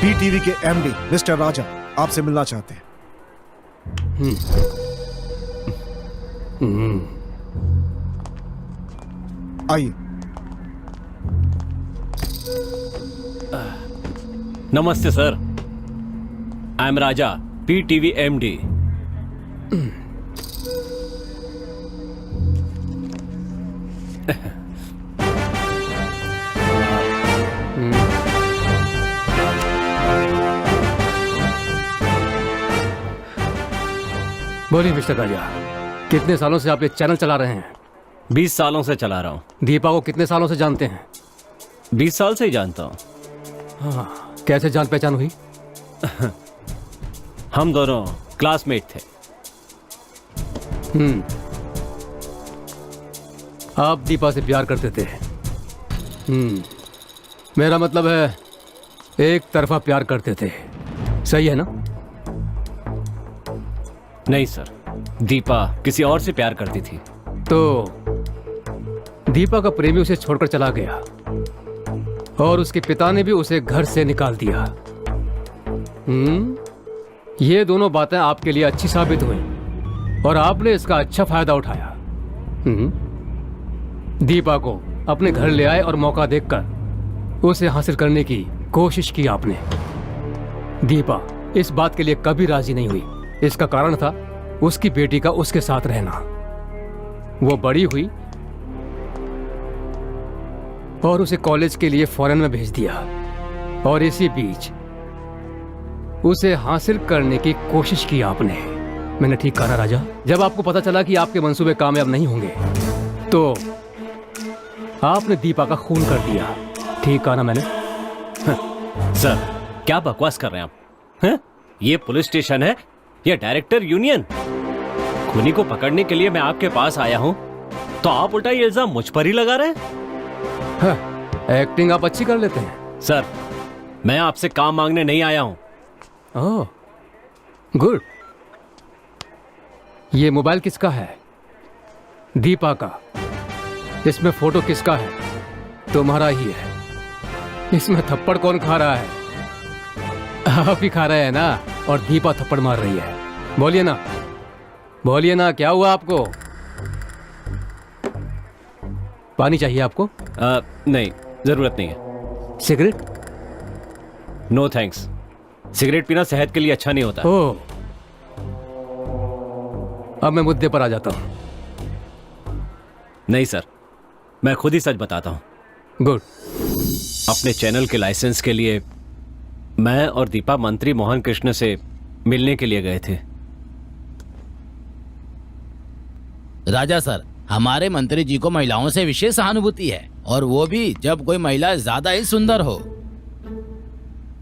PTV के MD mister राजा आपसे मिलना चाहते हैं। आइए। नमस्ते sir, I am Raja, PTV MD. बोलिए मिस्टर राजा, कितने सालों से आप ये चैनल चला रहे हैं? 20 सालों से चला रहा हूँ। दीपा को कितने सालों से जानते हैं? 20 साल से ही जानता हूँ। हाँ, कैसे जान पहचान हुई? हम दोनों क्लासमेट थे। आप दीपा से प्यार करते थे? मेरा मतलब है एक तरफा प्यार करते थे, सही है ना? नहीं सर, दीपा किसी और से प्यार करती थी। तो दीपा का प्रेमी उसे छोड़कर चला गया और उसके पिता ने भी उसे घर से निकाल दिया। ये दोनों बातें आपके लिए अच्छी साबित हुई और आपने इसका अच्छा फायदा उठाया। दीपा को अपने घर ले आए और मौका देखकर उसे हासिल करने की कोशिश की आपने। दीपा इस बात के लिए कभी राजी नहीं हुई। इसका कारण था उसकी बेटी का उसके साथ रहना। वो बड़ी हुई और उसे कॉलेज के लिए फॉरेन में भेज दिया और इसी बीच उसे हासिल करने की कोशिश की आपने। मैंने ठीक कहा ना राजा? जब आपको पता चला कि आपके मंसूबे कामयाब नहीं होंगे तो आपने दीपा का खून कर दिया। ठीक कहा ना मैंने? सर, क्या बकवास कर रहे हैं आप? ये पुलिस स्टेशन है या डायरेक्टर यूनियन? खूनी को पकड़ने के लिए मैं आपके पास आया हूं तो आप उल्टा ये इल्जाम मुझ पर ही लगा रहे हैं। एक्टिंग आप अच्छी कर लेते हैं। सर, मैं आपसे काम मांगने नहीं आया हूं। ओह, गुड। ये मोबाइल किसका है? दीपा का। इसमें फोटो किसका है? तुम्हारा ही है। इसमें थप्पड़ कौन खा रहा है? आप ही खा रहे हैं ना, और दीपा थप्पड़ मार रही है। बोलिए ना, बोलिए ना, क्या हुआ आपको? पानी चाहिए आपको? नहीं, जरूरत नहीं है। सिगरेट? No thanks. सिगरेट पीना सेहत के लिए अच्छा नहीं होता। ओह, अब मैं मुद्दे पर आ जाता हूं। नहीं सर, मैं खुद ही सच बताता हूं। गुड। अपने चैनल के लाइसेंस के लिए मैं और दीपा मंत्री मोहन कृष्ण से मिलने के लिए गए थे। राजा सर, हमारे मंत्री जी को महिलाओं से विशेष सहानुभूति है, और वो भी जब कोई महिला ज्यादा ही सुंदर हो।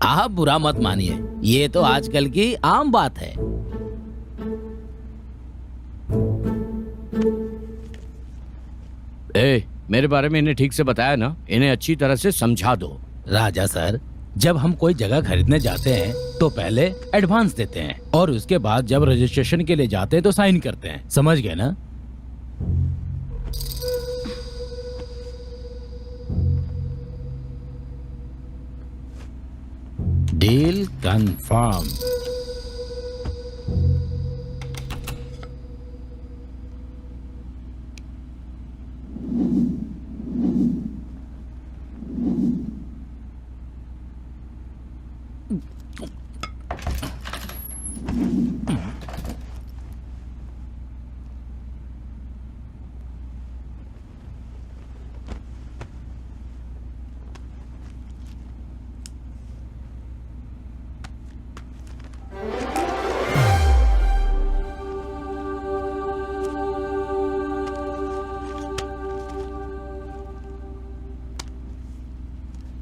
आप बुरा मत मानिए, ये तो आजकल की आम बात है। मेरे बारे में इन्हें ठीक से बताया ना? इन्हें अच्छी तरह से समझा दो। राजा सर, जब हम कोई जगह खरीदने जाते हैं तो पहले एडवांस देते हैं और उसके बाद जब रजिस्ट्रेशन के लिए जाते हैं तो साइन करते हैं। समझ गए ना? Deal confirm.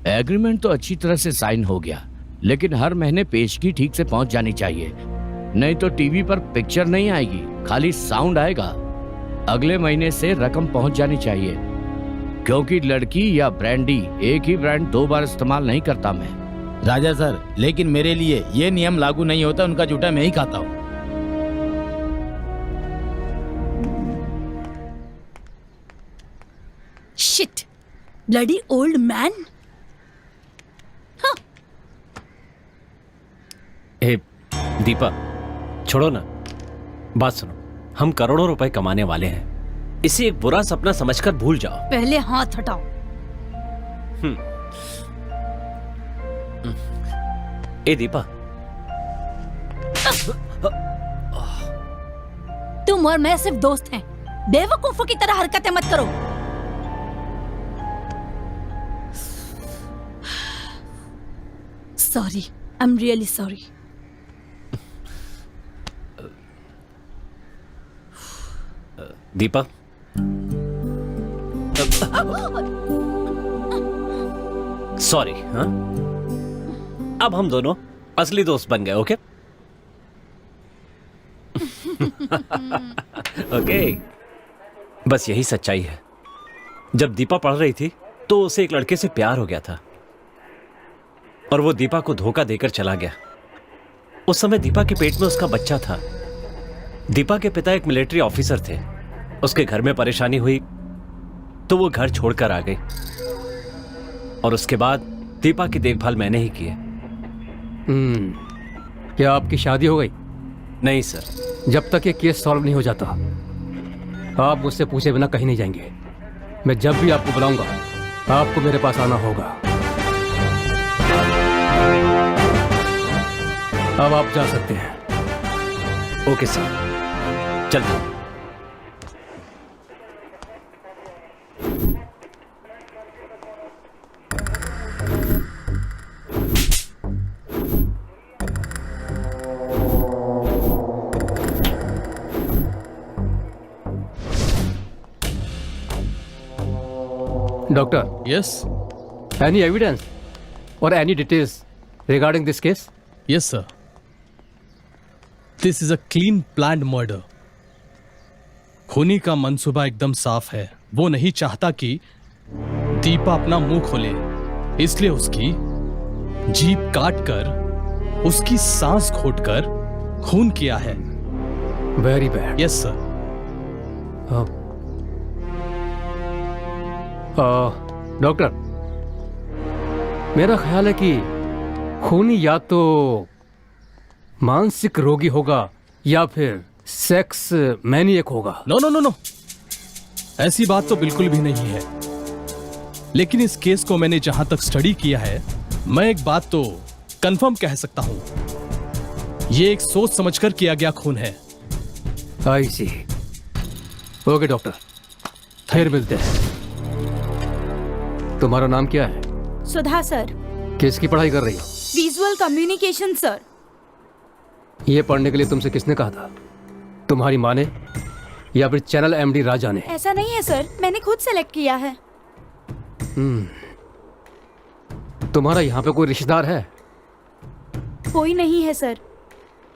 एग्रीमेंट तो अच्छी तरह से साइन हो गया, लेकिन हर महीने पेशगी ठीक से पहुंच जानी चाहिए, नहीं तो टीवी पर पिक्चर नहीं आएगी, खाली साउंड आएगा। अगले महीने से रकम पहुंच जानी चाहिए, क्योंकि लड़की या ब्रांडी एक ही ब्रांड 2 बार इस्तेमाल नहीं करता मैं। राजा सर, लेकिन मेरे लिए ये नियम लागू नहीं होता। उनका जूठा मैं ही खाता हूँ। Shit, bloody old man. Deepa, छोड़ो ना, बात सुनो। हम करोड़ों रुपए कमाने वाले हैं, इसे एक बुरा सपना समझकर भूल जाओ। पहले हाथ हटाओ। ए दीपा, तुम और मैं सिर्फ दोस्त हैं, बेवकूफों की तरह हरकतें मत करो। Sorry, I am really sorry. Deepa, sorry. हाँ, अब हम दोनों असली दोस्त बन गए। ओके ओके, बस यही सच्चाई है। जब दीपा पढ़ रही थी तो उसे एक लड़के से प्यार हो गया था और वो दीपा को धोखा देकर चला गया। उस समय दीपा के पेट में उसका बच्चा था। दीपा के पिता एक मिलिट्री ऑफिसर थे। उसके घर में परेशानी हुई तो वो घर छोड़कर आ गई और उसके बाद दीपा की देखभाल मैंने ही की है। क्या आपकी शादी हो गई? नहीं सर। जब तक ये केस सॉल्व नहीं हो जाता आप मुझसे पूछे बिना कहीं नहीं जाएंगे। मैं जब भी आपको बुलाऊंगा आपको मेरे पास आना होगा। अब आप जा सकते हैं। ओके सर, चलते हैं। Doctor, Yes, any evidence or any details regarding this case? yes, sir. This is a clean planned murder. खूनी का मंसूबा एकदम साफ है। वो नहीं चाहता कि दीपा अपना मुंह खोले, इसलिए उसकी जीभ काट कर उसकी सांस घोटकर खून किया है। Very bad. Yes sir. Doctor, मेरा ख्याल है कि खूनी या तो मानसिक रोगी होगा या फिर सेक्स मैनिएक होगा। नो नो नो नो, ऐसी बात तो बिल्कुल भी नहीं है। लेकिन इस केस को मैंने जहां तक स्टडी किया है, मैं एक बात तो कंफर्म कह सकता हूं, ये एक सोच समझकर किया गया खून है। आई सी। ओके डॉक्टर, फिर मिलते हैं। तुम्हारा नाम क्या है? सुधा सर। किसकी पढ़ाई कर रही हो? Visual communication sir. ये पढ़ने के लिए तुमसे किसने कहा था? तुम्हारी माँ ने या फिर चैनल एमडी राजा ने? ऐसा नहीं है सर, मैंने खुद सेलेक्ट किया है। तुम्हारा यहाँ पे कोई रिश्तेदार है? कोई नहीं है सर,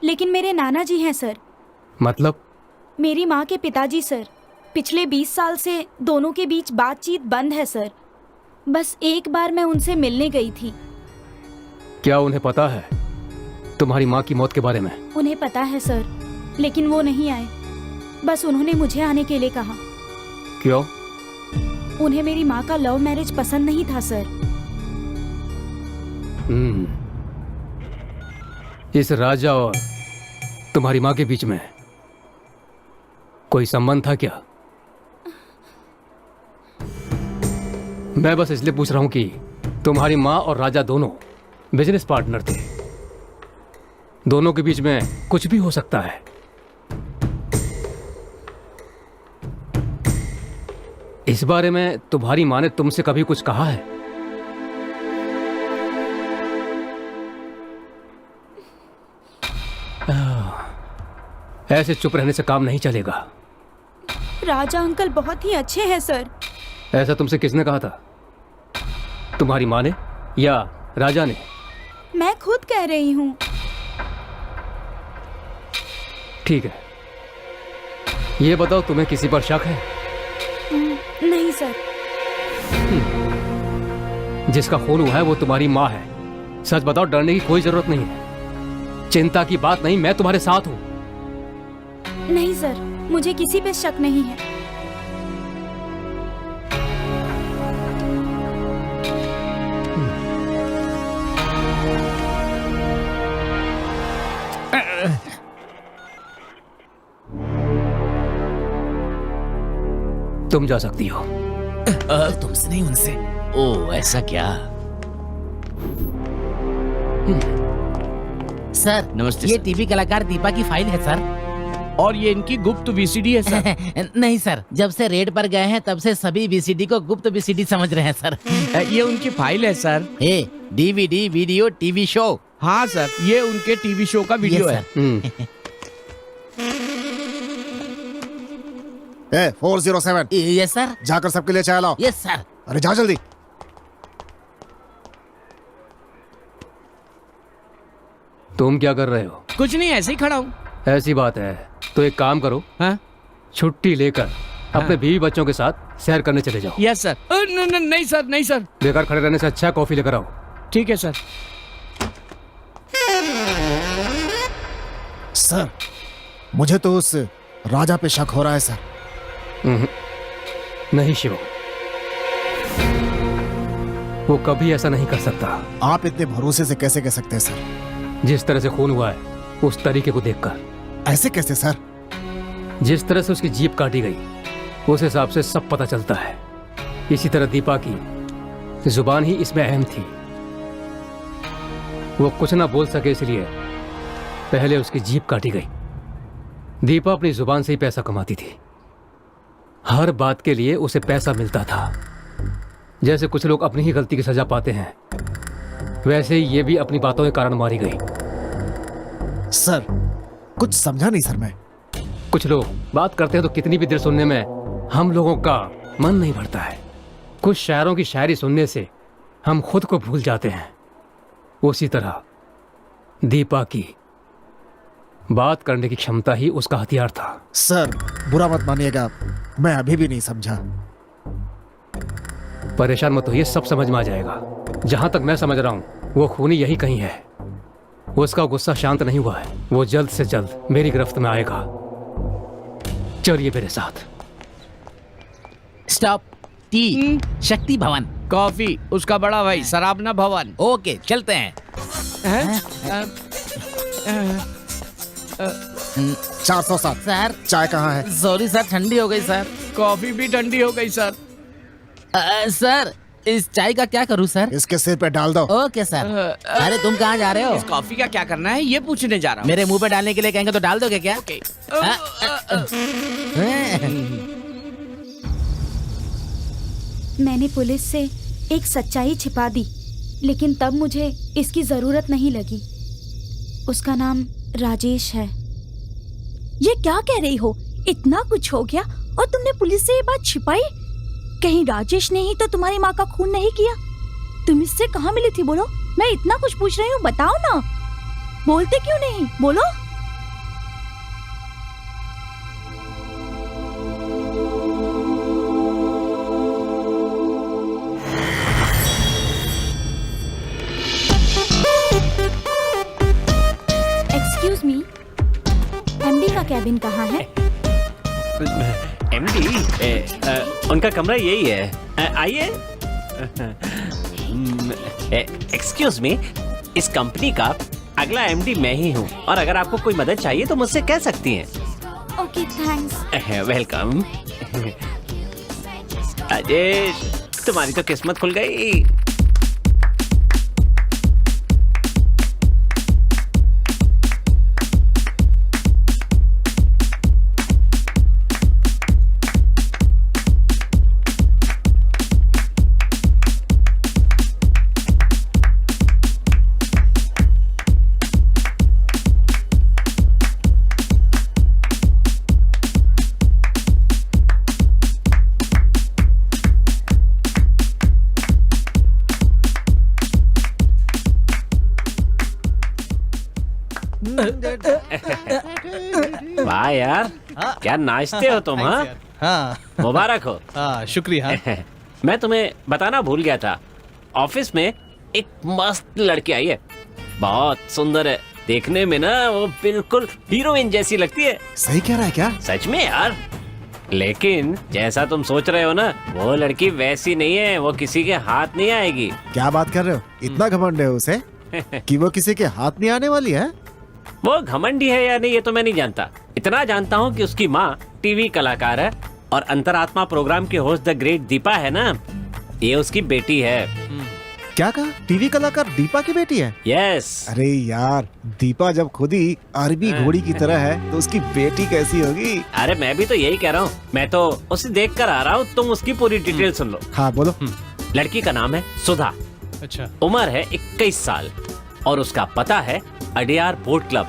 लेकिन मेरे नाना जी हैं सर। मतलब? मेरी माँ के पिताजी सर। पिछले 20 साल से दोनों के बीच बातचीत बंद है सर। बस एक बार मैं उनसे मिलने गई थी। क्या उन्हें पता है तुम्हारी माँ की मौत के बारे में? उन्हें पता है सर, लेकिन वो नहीं आए। बस उन्होंने मुझे आने के लिए कहा। क्यों? उन्हें मेरी माँ का लव मैरिज पसंद नहीं था सर। इस राजा और तुम्हारी माँ के बीच में कोई संबंध था क्या? मैं बस इसलिए पूछ रहा हूं कि तुम्हारी माँ और राजा दोनों बिजनेस पार्टनर थे। दोनों के बीच में कुछ भी हो सकता है। इस बारे में तुम्हारी माँ ने तुमसे कभी कुछ कहा है? ऐसे चुप रहने से काम नहीं चलेगा। राजा अंकल बहुत ही अच्छे हैं सर। ऐसा तुमसे किसने कहा था? तुम्हारी माँ ने या राजा ने? मैं खुद कह रही हूँ। ठीक है, ये बताओ तुम्हें किसी पर शक है? नहीं सर। जिसका खून हुआ है वो तुम्हारी माँ है। सच बताओ, डरने की कोई जरूरत नहीं है। चिंता की बात नहीं, मैं तुम्हारे साथ हूं। नहीं सर, मुझे किसी पे शक नहीं है। तुम जा सकती हो। तुमसे नहीं, उनसे। ओ ऐसा क्या? सर नमस्ते ये सर। टीवी कलाकार दीपा की फाइल है सर। और ये इनकी गुप्त वीसीडी है सर। नहीं सर, जब से रेड पर गए हैं तब से सभी वीसीडी को गुप्त वीसीडी समझ रहे हैं सर। ये उनकी फाइल है सर। ए डीवीडी वीडियो टीवी शो। हाँ सर, ये उनके टीवी शो का वीडियो Yes, है। sir. ए 407 यस सर। जाकर सबके लिए चाय लाओ। Yes sir. अरे जा जल्दी। तुम क्या कर रहे हो? कुछ नहीं, ऐसे ही खड़ा हूँ। ऐसी बात है तो एक काम करो, हाँ? छुट्टी लेकर अपने बीवी बच्चों के साथ सैर करने चले जाओ। Yes sir. नहीं सर, नहीं सर। बेकार खड़े रहने से अच्छा कॉफी लेकर आओ। ठीक है सर। सर मुझे तो उस राजा पे शक हो रहा है सर। नहीं शिवम, वो कभी ऐसा नहीं कर सकता। आप इतने भरोसे से कैसे कह सकते हैं सर? जिस तरह से खून हुआ है उस तरीके को देखकर। ऐसे कैसे सर? जिस तरह से उसकी जीभ काटी गई उस हिसाब से सब पता चलता है। इसी तरह दीपा की जुबान ही इसमें अहम थी। वो कुछ ना बोल सके इसलिए पहले उसकी जीभ काटी गई। दीपा अपनी जुबान से ही पैसा कमाती थी। हर बात के लिए उसे पैसा मिलता था। जैसे कुछ लोग अपनी ही गलती की सजा पाते हैं, वैसे ही ये भी अपनी बातों के कारण मारी गई। सर कुछ समझा नहीं सर मैं। कुछ लोग बात करते हैं तो कितनी भी देर सुनने में हम लोगों का मन नहीं भरता है। कुछ शायरों की शायरी सुनने से हम खुद को भूल जाते हैं। उसी तरह दीपा की बात करने की क्षमता ही उसका हथियार था। सर बुरा मत मानिएगा, मैं अभी भी नहीं समझा। परेशान मत होइए, सब समझ में आ जाएगा। जहां तक मैं समझ रहा हूं वो खूनी यही कहीं है। उसका गुस्सा शांत नहीं हुआ है। वो जल्द से जल्द मेरी गिरफ्त में आएगा। चलिए मेरे साथ। स्टॉप। टी शक्ति भवन। कॉफी उसका बड़ा भाई, शराबना भवन। ओके चलते हैं। 407 सर चाय कहाँ है? सॉरी सर, ठंडी हो गई सर। कॉफी भी ठंडी हो गई सर। सर इस चाय का क्या करूं सर? इसके सिर पे डाल दो। Okay sir. अरे तुम कहाँ जा रहे हो? इस कॉफी का क्या करना है ये पूछने जा रहा हूँ। मेरे मुंह पे डालने के लिए कहेंगे तो डाल दोगे क्या? मैंने पुलिस से एक सच्चाई छिपा दी, लेकिन तब मुझे इसकी जरूरत नहीं लगी। उसका नाम राजेश है। ये क्या कह रही हो? इतना कुछ हो गया और तुमने पुलिस से ये बात छिपाई? कहीं राजेश ने ही तो तुम्हारी माँ का खून नहीं किया? तुम इससे कहाँ मिली थी? बोलो, मैं इतना कुछ पूछ रही हूँ, बताओ ना। बोलते क्यों नहीं? बोलो। एक्सक्यूज मी, एमडी का कैबिन कहाँ है? एमडी उनका कमरा यही है। आइए। एक्सक्यूज मी, इस कंपनी का अगला एमडी मैं ही हूँ, और अगर आपको कोई मदद चाहिए तो मुझसे कह सकती हैं। Okay thanks. वेलकम। राजेश, तुम्हारी तो किस्मत खुल गई। वाह यार, क्या नाचते हो तुम। हाँ हाँ मुबारक हो। हाँ शुक्रिया। मैं तुम्हें बताना भूल गया था, ऑफिस में एक मस्त लड़की आई है, बहुत सुंदर है। देखने में ना वो बिल्कुल हीरोइन जैसी लगती है। सही कह रहा है क्या? सच में यार, लेकिन जैसा तुम सोच रहे हो ना, वो लड़की वैसी नहीं है। वो किसी के हाथ नहीं आएगी। क्या बात कर रहे हो? इतना घमंड है उसे कि वो किसी के हाथ नहीं आने वाली है? वो घमंडी है या नहीं ये तो मैं नहीं जानता। इतना जानता हूँ कि उसकी माँ टीवी कलाकार है और अंतरात्मा प्रोग्राम की होस्ट द ग्रेट दीपा है ना, ये उसकी बेटी है। क्या कहा? टीवी कलाकार दीपा की बेटी है? यस। अरे यार, दीपा जब खुद ही अरबी घोड़ी की तरह है तो उसकी बेटी कैसी होगी? अरे मैं भी तो यही कह रहा हूँ, मैं तो उसे देख कर आ रहा हूँ, तुम उसकी पूरी डिटेल सुन लो। हाँ बोलो। लड़की का नाम है सुधा, अच्छा। उम्र है 21 साल और उसका पता है अडियार बोट क्लब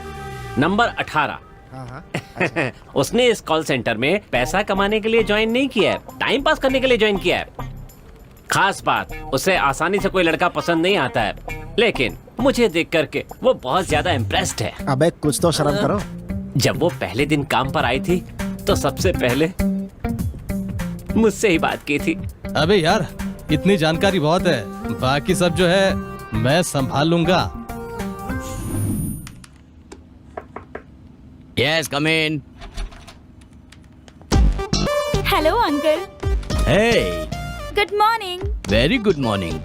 नंबर 18। हाँ हाँ। उसने इस कॉल सेंटर में पैसा कमाने के लिए ज्वाइन नहीं किया है, टाइम पास करने के लिए ज्वाइन किया है। खास बात, उसे आसानी से कोई लड़का पसंद नहीं आता है, लेकिन मुझे देख करके वो बहुत ज्यादा इम्प्रेस्ड है। अबे कुछ तो शर्म करो। जब वो पहले दिन काम पर आई थी तो सबसे पहले मुझसे ही बात की थी। अबे यार, इतनी जानकारी बहुत है, बाकी सब जो है मैं संभाल लूंगा। Yes, come in. Hello uncle. Hey, good morning. Very good morning.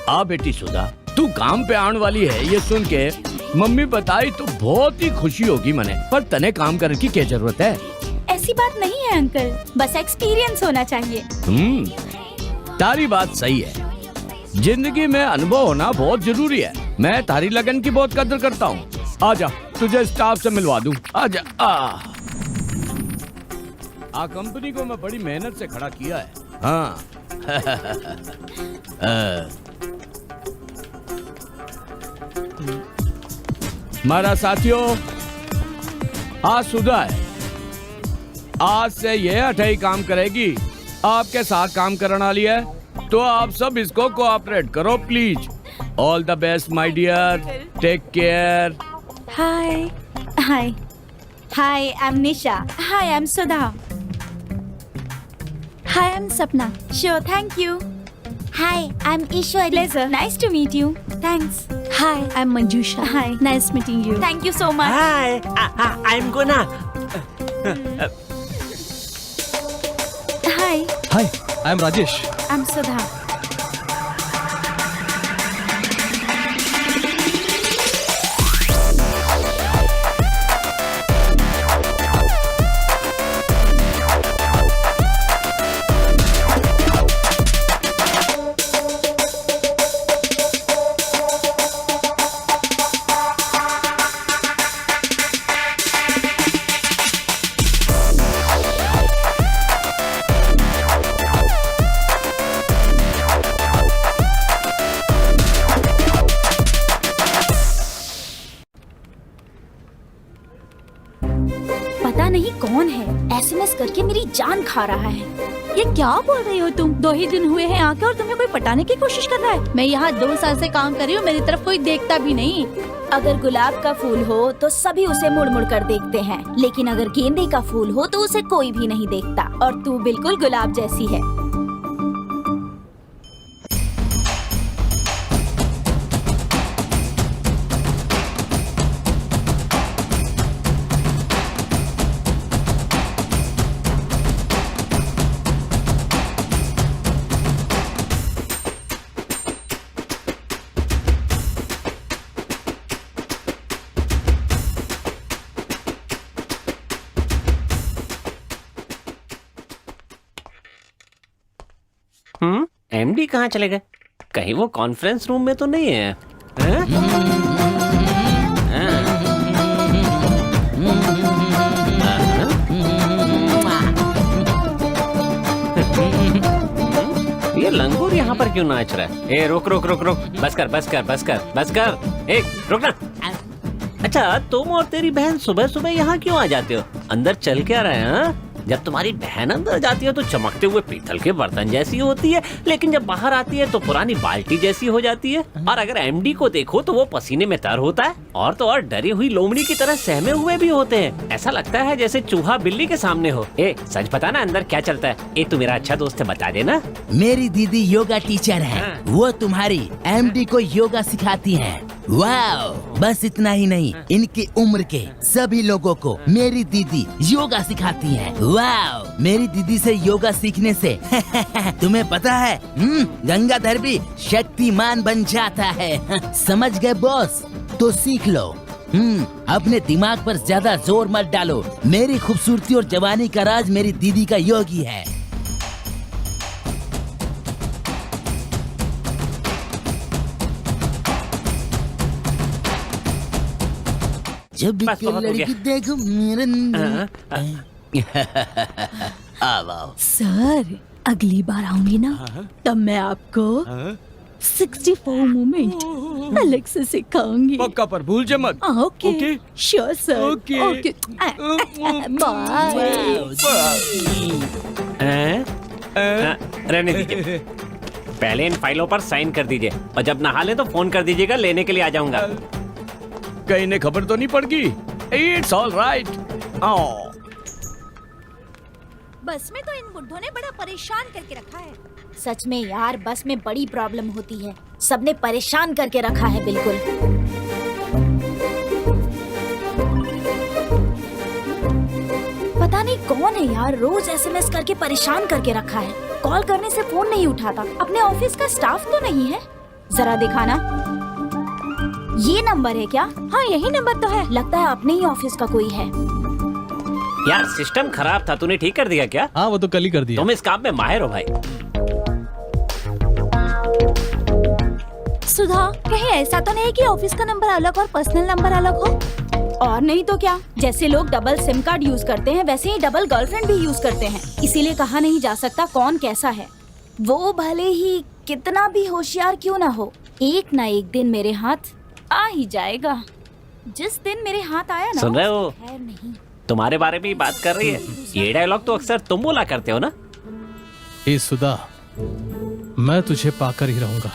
आ बेटी सुधा, तू काम पे आने वाली है ये सुन के मम्मी बताई तो बहुत ही खुशी होगी मने, पर तने काम करने की क्या जरूरत है? ऐसी बात नहीं है अंकल, बस एक्सपीरियंस होना चाहिए। तारी बात सही है, जिंदगी में अनुभव होना बहुत जरूरी है। मैं तारी लगन की बहुत कदर करता हूँ। आजा, तुझे स्टाफ से मिलवा दूं। आजा। कंपनी को मैं बड़ी मेहनत से खड़ा किया है। हाँ। हमारा साथियों, आज सुधा है, आज से ये अठाई काम करेगी, आपके साथ काम करने वाली है, तो आप सब इसको कोऑपरेट करो please. All the best my dear, take care. Hi hi hi, I am Nisha. Hi, I am Sudha. Hi, I am Sapna. Sure, thank you. Hi, I am Ishwari. Pleasure, nice to meet you. Thanks. Hi, I am Manjusha. Hi, nice meeting you. Thank you so much. Hi, I am Guna. Hi, hi, I am Rajesh. I am Sudha. पता नहीं कौन है, SMS करके मेरी जान खा रहा है। ये क्या बोल रही हो तुम? 2 ही दिन हुए हैं आके और तुम्हें कोई पटाने की कोशिश कर रहा है। मैं यहाँ 2 साल से काम कर रही हूँ, मेरी तरफ कोई देखता भी नहीं। अगर गुलाब का फूल हो तो सभी उसे मुड़ मुड़ कर देखते हैं, लेकिन अगर गेंदे का फूल हो तो उसे कोई भी नहीं देखता। और तू बिल्कुल गुलाब जैसी है। एमडी कहाँ चले गए? कहीं वो कॉन्फ्रेंस रूम में तो नहीं है? ये लंगूर यहाँ पर क्यों नाच रहा है? ए रुक रुक रुक रुक, बस कर बस कर बस कर बस कर, ए रुक ना। अच्छा, तुम और तेरी बहन सुबह सुबह यहाँ क्यों आ जाते हो? अंदर चल क्या रहे हैं? जब तुम्हारी बहन अंदर जाती है तो चमकते हुए पीतल के बर्तन जैसी होती है, लेकिन जब बाहर आती है तो पुरानी बाल्टी जैसी हो जाती है। और अगर एमडी को देखो तो वो पसीने में तर होता है, और तो और डरी हुई लोमड़ी की तरह सहमे हुए भी होते हैं। ऐसा लगता है जैसे चूहा बिल्ली के सामने हो। ए सच बता ना, अंदर क्या चलता है? ए तू मेरा अच्छा दोस्त है, बता देना। मेरी दीदी योगा टीचर है, वो तुम्हारी एमडी को योगा सिखाती हैं। वाओ, बस इतना ही नहीं, इनकी उम्र के सभी लोगों को मेरी दीदी योगा सिखाती हैं। वाओ, मेरी दीदी से योगा सीखने से तुम्हें पता है, गंगाधर भी शक्तिमान बन जाता है। समझ गए बॉस? तो सीख लो। अपने दिमाग पर ज्यादा जोर मत डालो। मेरी खूबसूरती और जवानी का राज मेरी दीदी का योगी है। जब भी बस कोई बहुत हो लड़की गया। देखो मेरे आओ। सर अगली बार आऊंगी ना तब मैं आपको 64 मूवमेंट अलग से सिखाऊंगी। पक्का पर भूल जा मत। Okay okay. Sure sir. Okay. Okay bye. रहने दीजिए, पहले इन फाइलों पर साइन कर दीजिए और जब नहा ले तो फोन कर दीजिएगा, लेने के लिए आ जाऊंगा। कहीं ने खबर तो नहीं पड़ गई? It's all right. बस में तो इन बुड्ढों ने बड़ा परेशान करके रखा है। सच में यार, बस में बड़ी प्रॉब्लम होती है। सबने परेशान करके रखा है बिल्कुल। पता नहीं कौन है यार, रोज एसएमएस करके परेशान करके रखा है। कॉल करने से फोन नहीं उठाता। अपने ऑफिस का स्टाफ तो नहीं है? जरा दिखाना। ये नंबर है क्या? हाँ यही नंबर तो है। लगता है अपने ही ऑफिस का कोई है। यार सिस्टम खराब था, तूने ठीक कर दिया क्या? हाँ वो तो कल ही कर दिया। तुम इस काम में माहिर हो भाई। सुधा, कहीं ऐसा तो नहीं कि ऑफिस का नंबर अलग और पर्सनल नंबर अलग हो? और नहीं तो क्या, जैसे लोग डबल सिम कार्ड यूज करते हैं वैसे ही डबल गर्लफ्रेंड भी यूज करते हैं। इसीलिए कहा नहीं जा सकता कौन कैसा है। वो भले ही कितना भी होशियार क्यों ना हो, एक ना एक दिन मेरे हाथ आ ही जाएगा। जिस दिन मेरे हाथ आया ना, सुन रहे हो? खैर नहीं। तुम्हारे बारे में ही बात कर रही है। ये डायलॉग तो अक्सर तुम बोला करते हो ना। ए सुधा, मैं तुझे पाकर ही रहूंगा।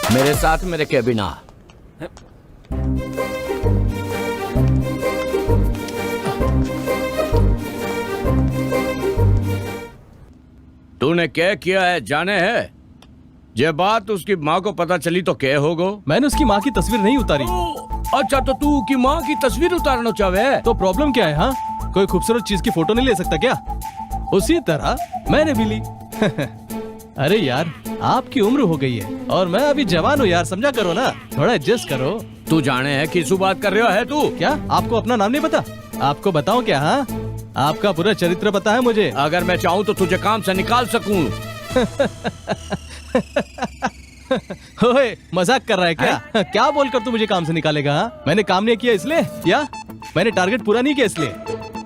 मेरे साथ मेरे केबिन आ। तूने क्या किया है जाने है? ये बात उसकी माँ को पता चली तो क्या होगो? मैंने उसकी माँ की तस्वीर नहीं उतारी। अच्छा तो तू की माँ की तस्वीर उतारना चाहे? तो प्रॉब्लम क्या है? हाँ, कोई खूबसूरत चीज की फोटो नहीं ले सकता क्या? उसी तरह मैंने भी ली। अरे यार, आपकी उम्र हो गई है और मैं अभी जवान हूँ यार, समझा करो ना, थोड़ा एडजस्ट करो। तू जाने है किसू बात कर रहा है तू? क्या आपको अपना नाम नहीं पता? आपको बताऊं क्या? हाँ, आपका पूरा चरित्र पता है मुझे। अगर मैं चाहूँ तो तुझे काम से निकाल सकूं। ओए, मजाक कर रहा है क्या? क्या बोलकर तू मुझे काम से निकालेगा? हाँ? मैंने काम नहीं किया इसलिए, या मैंने टारगेट पूरा नहीं किया इसलिए?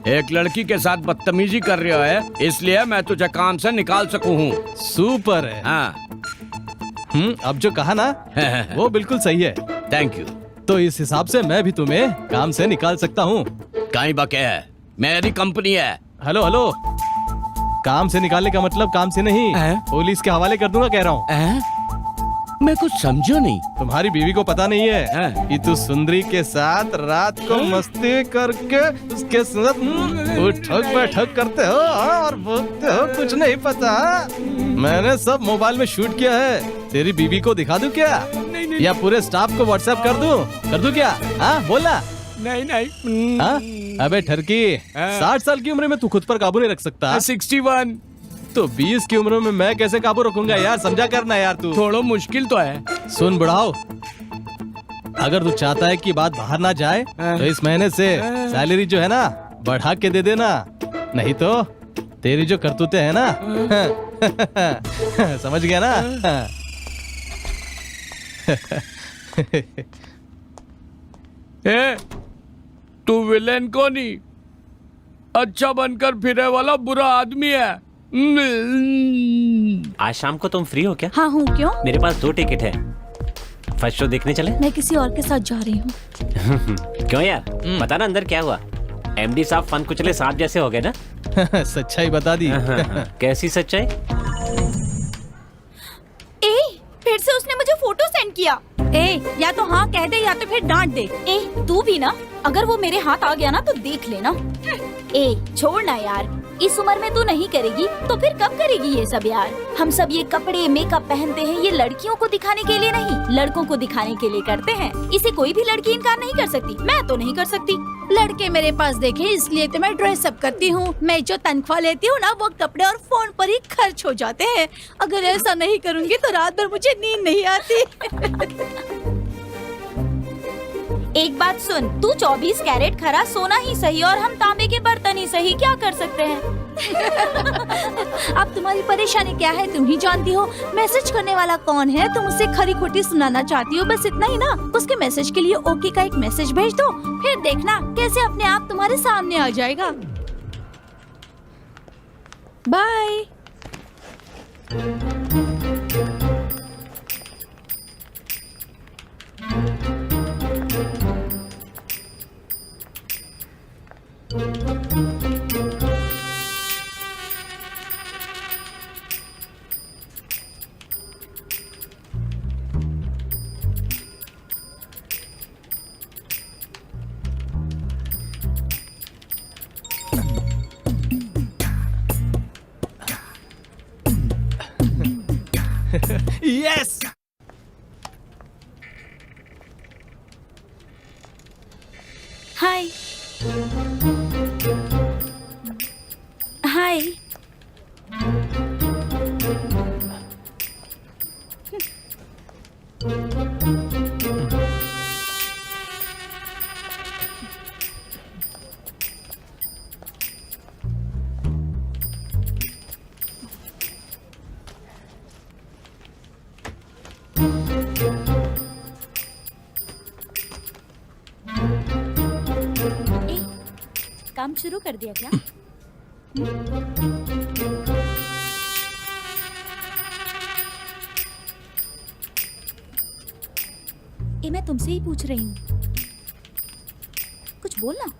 एक लड़की के साथ बदतमीजी कर रहा है इसलिए मैं तुझे काम से निकाल सकूं हूँ। सुपर है। हाँ। अब जो कहा ना वो बिल्कुल सही है। Thank you. तो इस हिसाब से मैं भी तुम्हें काम से निकाल सकता हूँ। कहीं बके है, मेरी कंपनी है। हेलो हेलो, काम से निकालने का मतलब काम से नहीं, पुलिस के हवाले कर दूंगा कह रहा हूँ। मैं कुछ समझो नहीं। तुम्हारी बीवी को पता नहीं है कि तू सुंदरी के साथ रात को मस्ती करके उसके साथ उठक बैठक करते हो और बोलते हो कुछ नहीं पता। मैंने सब मोबाइल में शूट किया है। तेरी बीवी को दिखा दूं क्या? नहीं। या पूरे स्टाफ को व्हाट्सएप कर दूं क्या? हाँ बोला। नहीं। हाँ, अबे ठरकी, 60 साल की उम्र में तू खुद पर काबू नहीं रख सकता। 61। तो 20 की उम्र में मैं कैसे काबू रखूंगा यार, समझा करना यार तू। थोड़ा मुश्किल तो है। सुन बुढ़ाओ, अगर तू चाहता है कि बात बाहर ना जाए तो इस महीने से सैलरी जो है ना बढ़ा के दे देना, नहीं तो तेरी जो करतूतें है ना समझ गया ना? तू विलेन को नहीं, अच्छा बनकर फिरे वाला बुरा आदमी है। आज शाम को तुम फ्री हो क्या? हाँ हूँ। क्यों? मेरे पास 2 टिकट है, फर्स्ट शो देखने चले? मैं किसी और के साथ जा रही हूँ। क्यों यार, पता ना अंदर क्या हुआ? एमडी साहब फन कुचले सांप जैसे हो गए ना। सच्चाई बता दी। कैसी सच्चाई? ए, फिर से उसने मुझे फोटो सेंड किया। ए, या तो हाँ कह दे या तो फिर डांट दे। ए, तू भी ना, अगर वो मेरे हाथ आ गया ना तो देख लेना। ए, छोड़ ना यार, इस उम्र में तू नहीं करेगी तो फिर कब करेगी ये सब यार। हम सब ये कपड़े मेकअप पहनते हैं ये लड़कियों को दिखाने के लिए नहीं, लड़कों को दिखाने के लिए करते हैं। इसे कोई भी लड़की इनकार नहीं कर सकती, मैं तो नहीं कर सकती। लड़के मेरे पास देखे इसलिए तो मैं ड्रेस अप करती हूँ। मैं जो तनख्वाह लेती हूँ ना वो कपड़े और फोन पर ही खर्च हो जाते हैं। अगर ऐसा नहीं करूँगी तो रात भर मुझे नींद नहीं आती। एक बात सुन, तू 24 कैरेट खरा सोना ही सही और हम तांबे के बर्तन ही सही, क्या कर सकते हैं। अब तुम्हारी परेशानी क्या है तुम ही जानती हो। मैसेज करने वाला कौन है, तुम उससे खरी खोटी सुनाना चाहती हो, बस इतना ही ना। उसके मैसेज के लिए ओके का एक मैसेज भेज दो, फिर देखना कैसे अपने आप तुम्हारे सामने आ जाएगा। बाय। यस। हाय हाय। काम शुरू कर दिया क्या? ये मैं तुमसे ही पूछ रही हूँ, कुछ बोलना।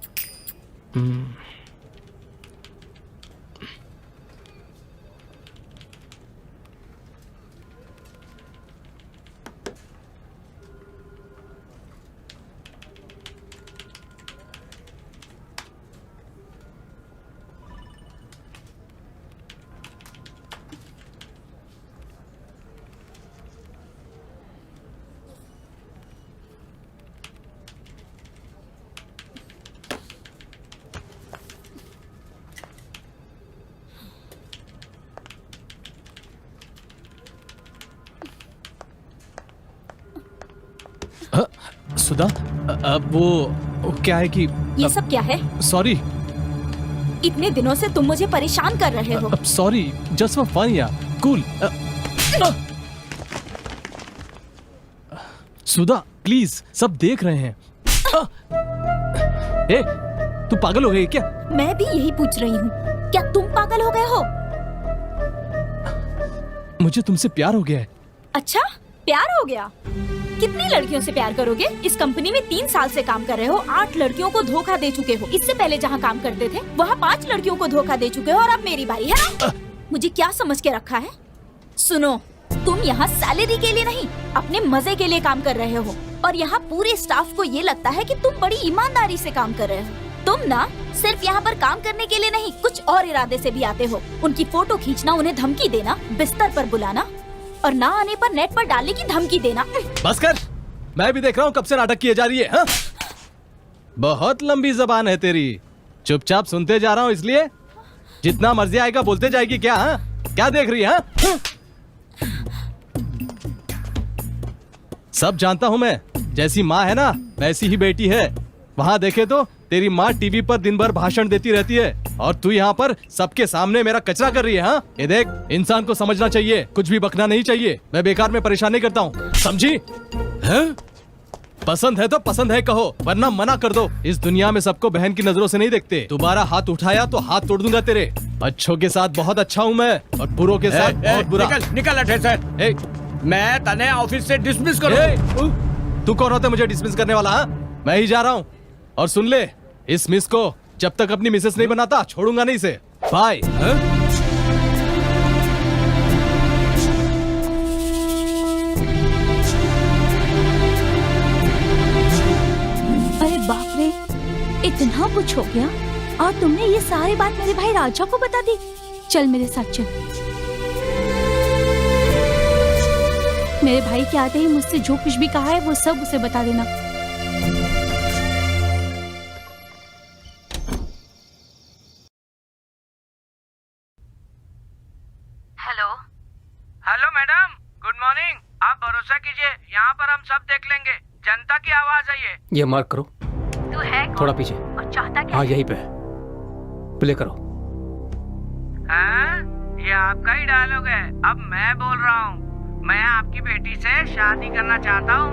सुधा, अब वो क्या है कि ये सब क्या है? सॉरी। इतने दिनों से तुम मुझे परेशान कर रहे हो। अब सॉरी, जस्ट फॉर फन यार, कूल। सुधा प्लीज, सब देख रहे हैं। ए, तू पागल हो गई क्या? मैं भी यही पूछ रही हूँ, क्या तुम पागल हो गए हो? मुझे तुमसे प्यार हो गया है। अच्छा, प्यार हो गया? कितनी लड़कियों से प्यार करोगे? इस कंपनी में 3 साल से काम कर रहे हो, 8 लड़कियों को धोखा दे चुके हो। इससे पहले जहाँ काम करते थे वहाँ 5 लड़कियों को धोखा दे चुके हो और अब मेरी बारी है ना? मुझे क्या समझ के रखा है? सुनो, तुम यहाँ सैलरी के लिए नहीं, अपने मजे के लिए काम कर रहे हो और यहाँ पूरे स्टाफ को ये लगता है कि तुम बड़ी ईमानदारी से काम कर रहे हो। तुम ना सिर्फ यहाँ पर काम करने के लिए नहीं, कुछ और इरादे से भी आते हो। उनकी फोटो खींचना, उन्हें धमकी देना, बिस्तर पर बुलाना और ना आने पर नेट पर डालने की धमकी देना। बस कर, मैं भी देख रहा हूँ कब से नाटक किए जा रही है। हाँ? बहुत लंबी जबान है तेरी, चुपचाप सुनते जा रहा हूँ, इसलिए जितना मर्जी आएगा बोलते जाएगी क्या? हाँ? क्या देख रही है? हाँ? सब जानता हूँ मैं, जैसी माँ है ना वैसी ही बेटी है। वहाँ देखे तो तेरी माँ टीवी पर दिन भर भाषण देती रहती है और तू यहाँ पर सबके सामने मेरा कचरा कर रही है। हाँ? ये देख, इंसान को समझना चाहिए, कुछ भी बकना नहीं चाहिए। मैं बेकार में परेशान नहीं करता हूँ, समझी? हैं? पसंद है तो पसंद है कहो, वरना मना कर दो। इस दुनिया में सबको बहन की नजरों से नहीं देखते। दोबारा हाथ उठाया तो हाथ तोड़ दूंगा तेरे। अच्छों के साथ बहुत अच्छा हूँ मैं और बुरों के साथ बहुत बुरा। निकल अठे सर, मैं तने ऑफिस से डिसमिस तू कौन होता है मुझे डिसमिस करने वाला? हाँ? मैं ही जा रहा हूँ और सुन ले, इस मिस को जब तक अपनी मिसेस नहीं बनाता छोड़ूंगा नहीं इसे। बाय। अरे बाप रे, इतना कुछ हो गया और तुमने ये सारी बात मेरे भाई राजा को बता दी। चल मेरे साथ चल। मेरे भाई के आते ही मुझसे जो कुछ भी कहा है वो सब उसे बता देना। Hello madam, good morning. आप भरोसा कीजिए, यहाँ पर हम सब देख लेंगे। जनता की आवाज है ये। ये मार्क करो। तू है थोड़ा पीछे। और चाहता क्या? हाँ यहीं पे प्ले करो। हाँ? ये आपका ही डायलॉग है। अब मैं बोल रहा हूँ, मैं आपकी बेटी से शादी करना चाहता हूँ।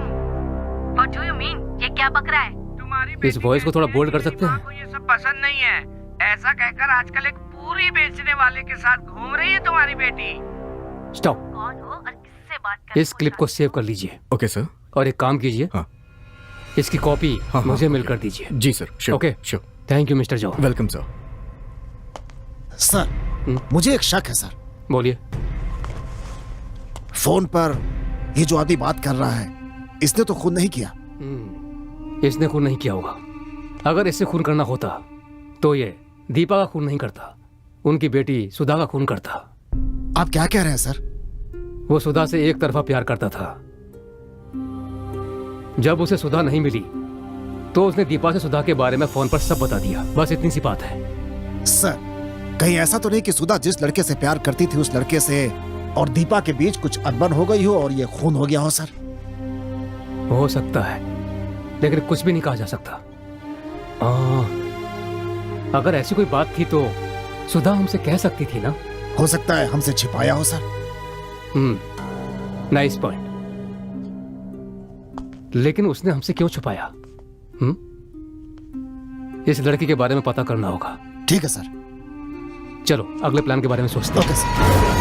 What do you mean? ये क्या बक रहा है? तुम्हारी इस बेटी वॉइस को थोड़ा बोल्ड कर कहती है सकते कि हैं? माँ को ये सब पसंद नहीं है। ऐसा कहकर आजकल एक पूरी बेचने वाले के साथ घूम रही है तुम्हारी बेटी। स्टॉप। कौन हो और किससे बात कर? इस क्लिप को सेव कर लीजिए ओके सर। और एक काम कीजिए, हाँ। इसकी कॉपी हाँ, मुझे मेल कर दीजिए। जी sir, sure. Okay. Sure. Thank you mister Joe. Welcome sir. Sir, मुझे एक शक है सर। बोलिए। फोन पर ये जो आदमी बात कर रहा है, इसने तो खून नहीं किया। इसने खून नहीं किया होगा। अगर इससे खून करना होता तो ये दीपा का खून नहीं करता, उनकी बेटी सुधा का खून करता। आप क्या कह रहे हैं सर? वो सुधा से एक तरफा प्यार करता था। जब उसे सुधा नहीं मिली तो उसने दीपा से सुधा के बारे में फोन पर सब बता दिया। बस इतनी सी बात है। सर, कहीं ऐसा तो नहीं कि सुधा जिस लड़के से प्यार करती थी उस लड़के से और दीपा के बीच कुछ अनबन हो गई हो और ये खून हो गया हो सर? हो सकता है, लेकिन कुछ भी नहीं कहा जा सकता। अगर ऐसी कोई बात थी तो सुधा हमसे कह सकती थी ना। हो सकता है हमसे छिपाया हो सर। Nice point. लेकिन उसने हमसे क्यों छुपाया? इस लड़की के बारे में पता करना होगा। ठीक है सर। चलो अगले प्लान के बारे में सोचते हैं। Okay sir.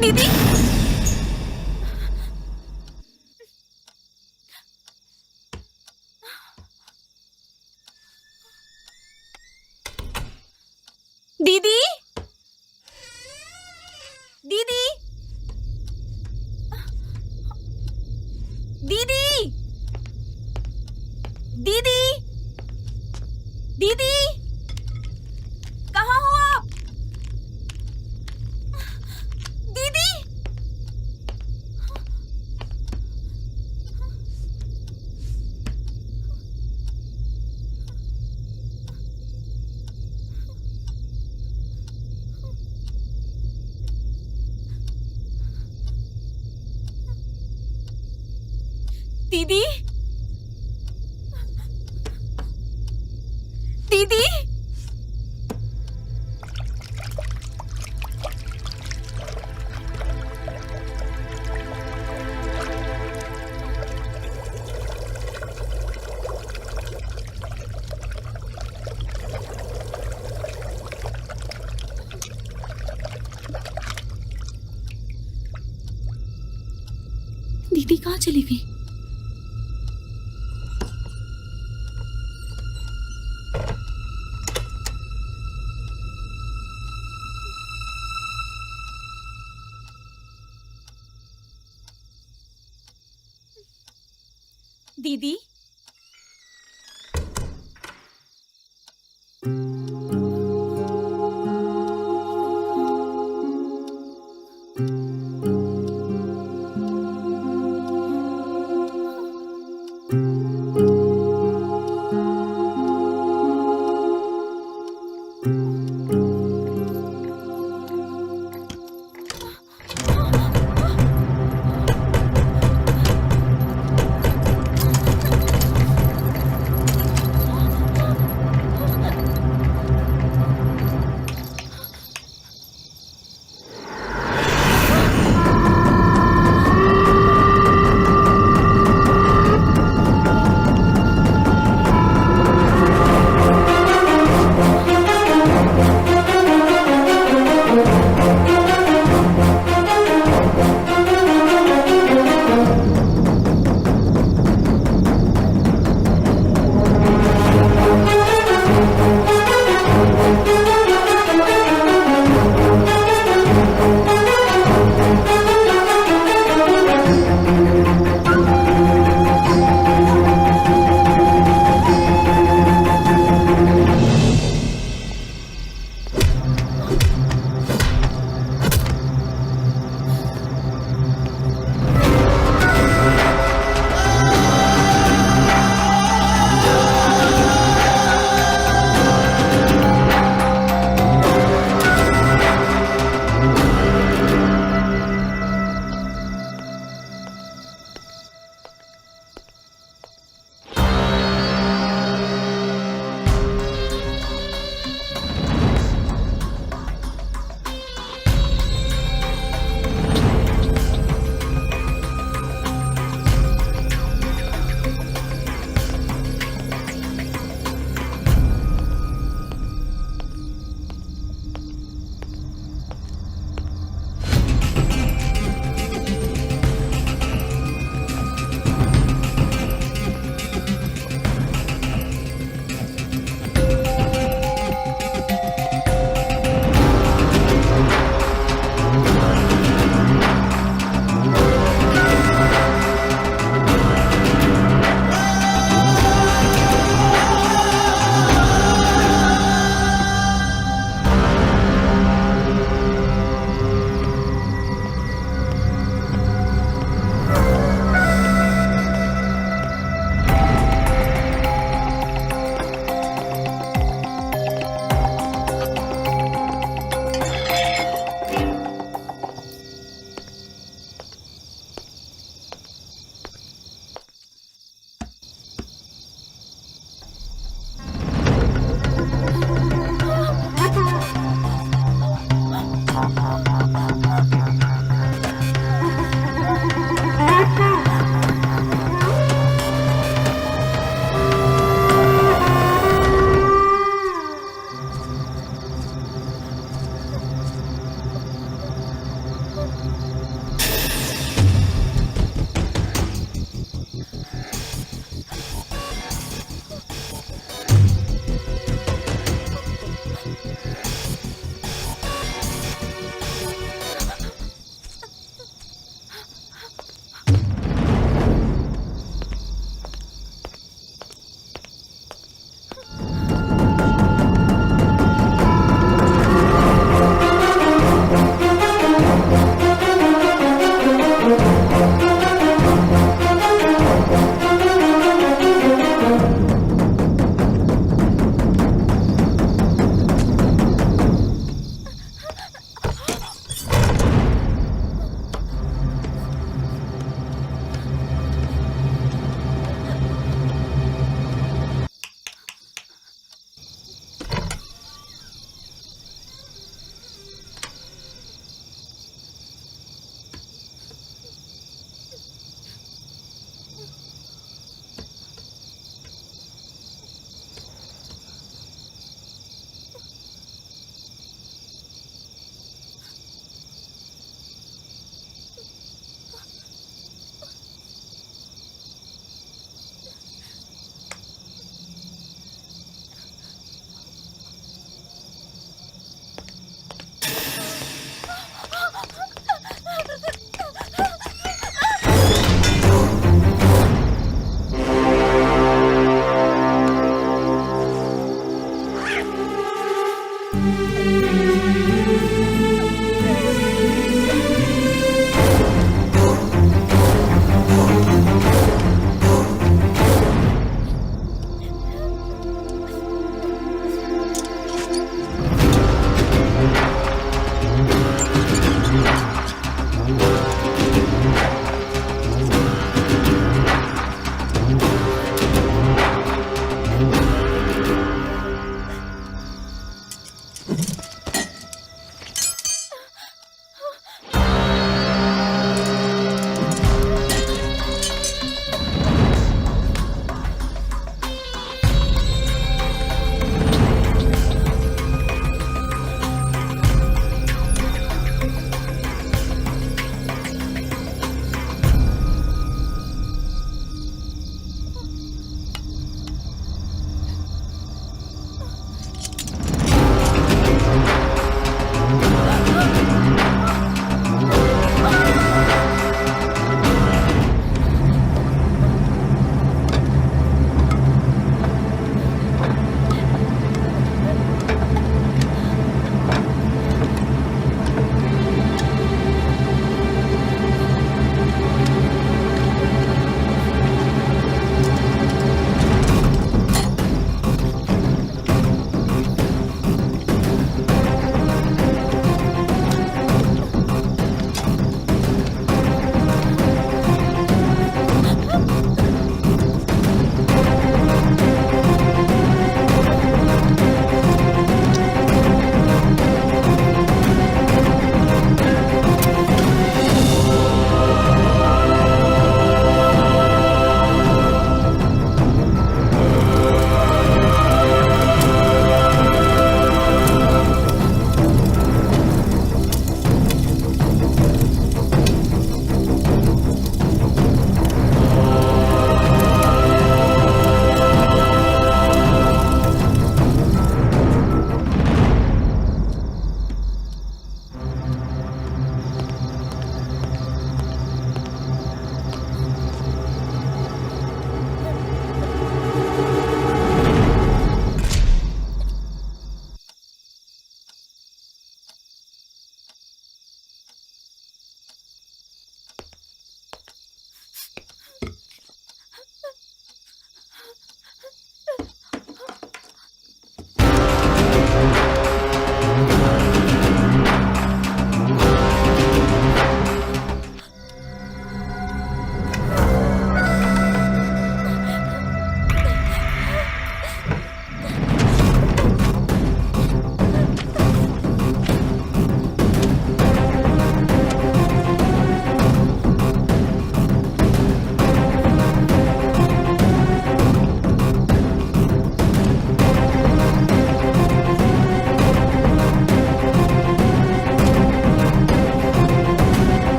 दीदी दीदी दीदी दीदी दीदी दीदी कहाँ हो आप? दीदी दीदी दीदी दीदी कहाँ चली गई? दीदी